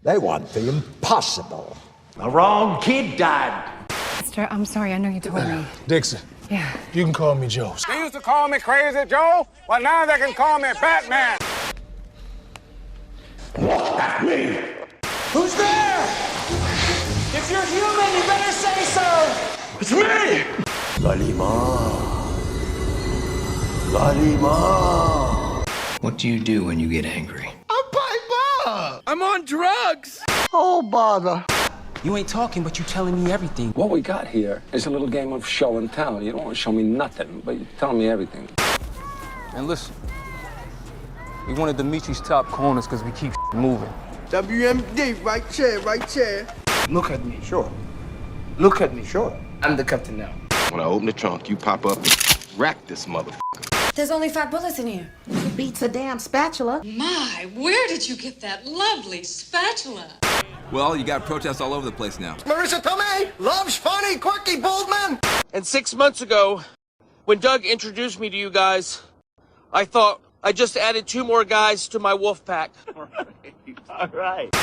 They want the impossible. The wrong kid died. Mister, I'm sorry, I know you told me. Dixon. Yeah. You can call me Joe. They used to call me Crazy Joe, well now they can call me Batman. That's me. Who's there? If you're human, you better say so. It's me. Galima. Galima. What do you do when you get angry? I'm Piper. I'm on drugs. Oh, bother. You ain't talking, but you telling me everything. What we got here is a little game of show and tell. You don't want to show me nothing, but you're telling me everything. And listen, we wanted Dimitri's top corners because we keep moving. WMD, right chair, right chair. Look at me. Sure. Look at me. Sure. I'm the captain now. When I open the trunk, you pop up and rack this motherfucker. There's only 5 bullets in here. It beats a damn spatula. My, where did you get that lovely spatula? Well, you got protests all over the place now. Marissa Tomei loves funny, quirky, bold men. And 6 months ago, when Doug introduced me to you guys, I thought I just added 2 more guys to my wolf pack. All right.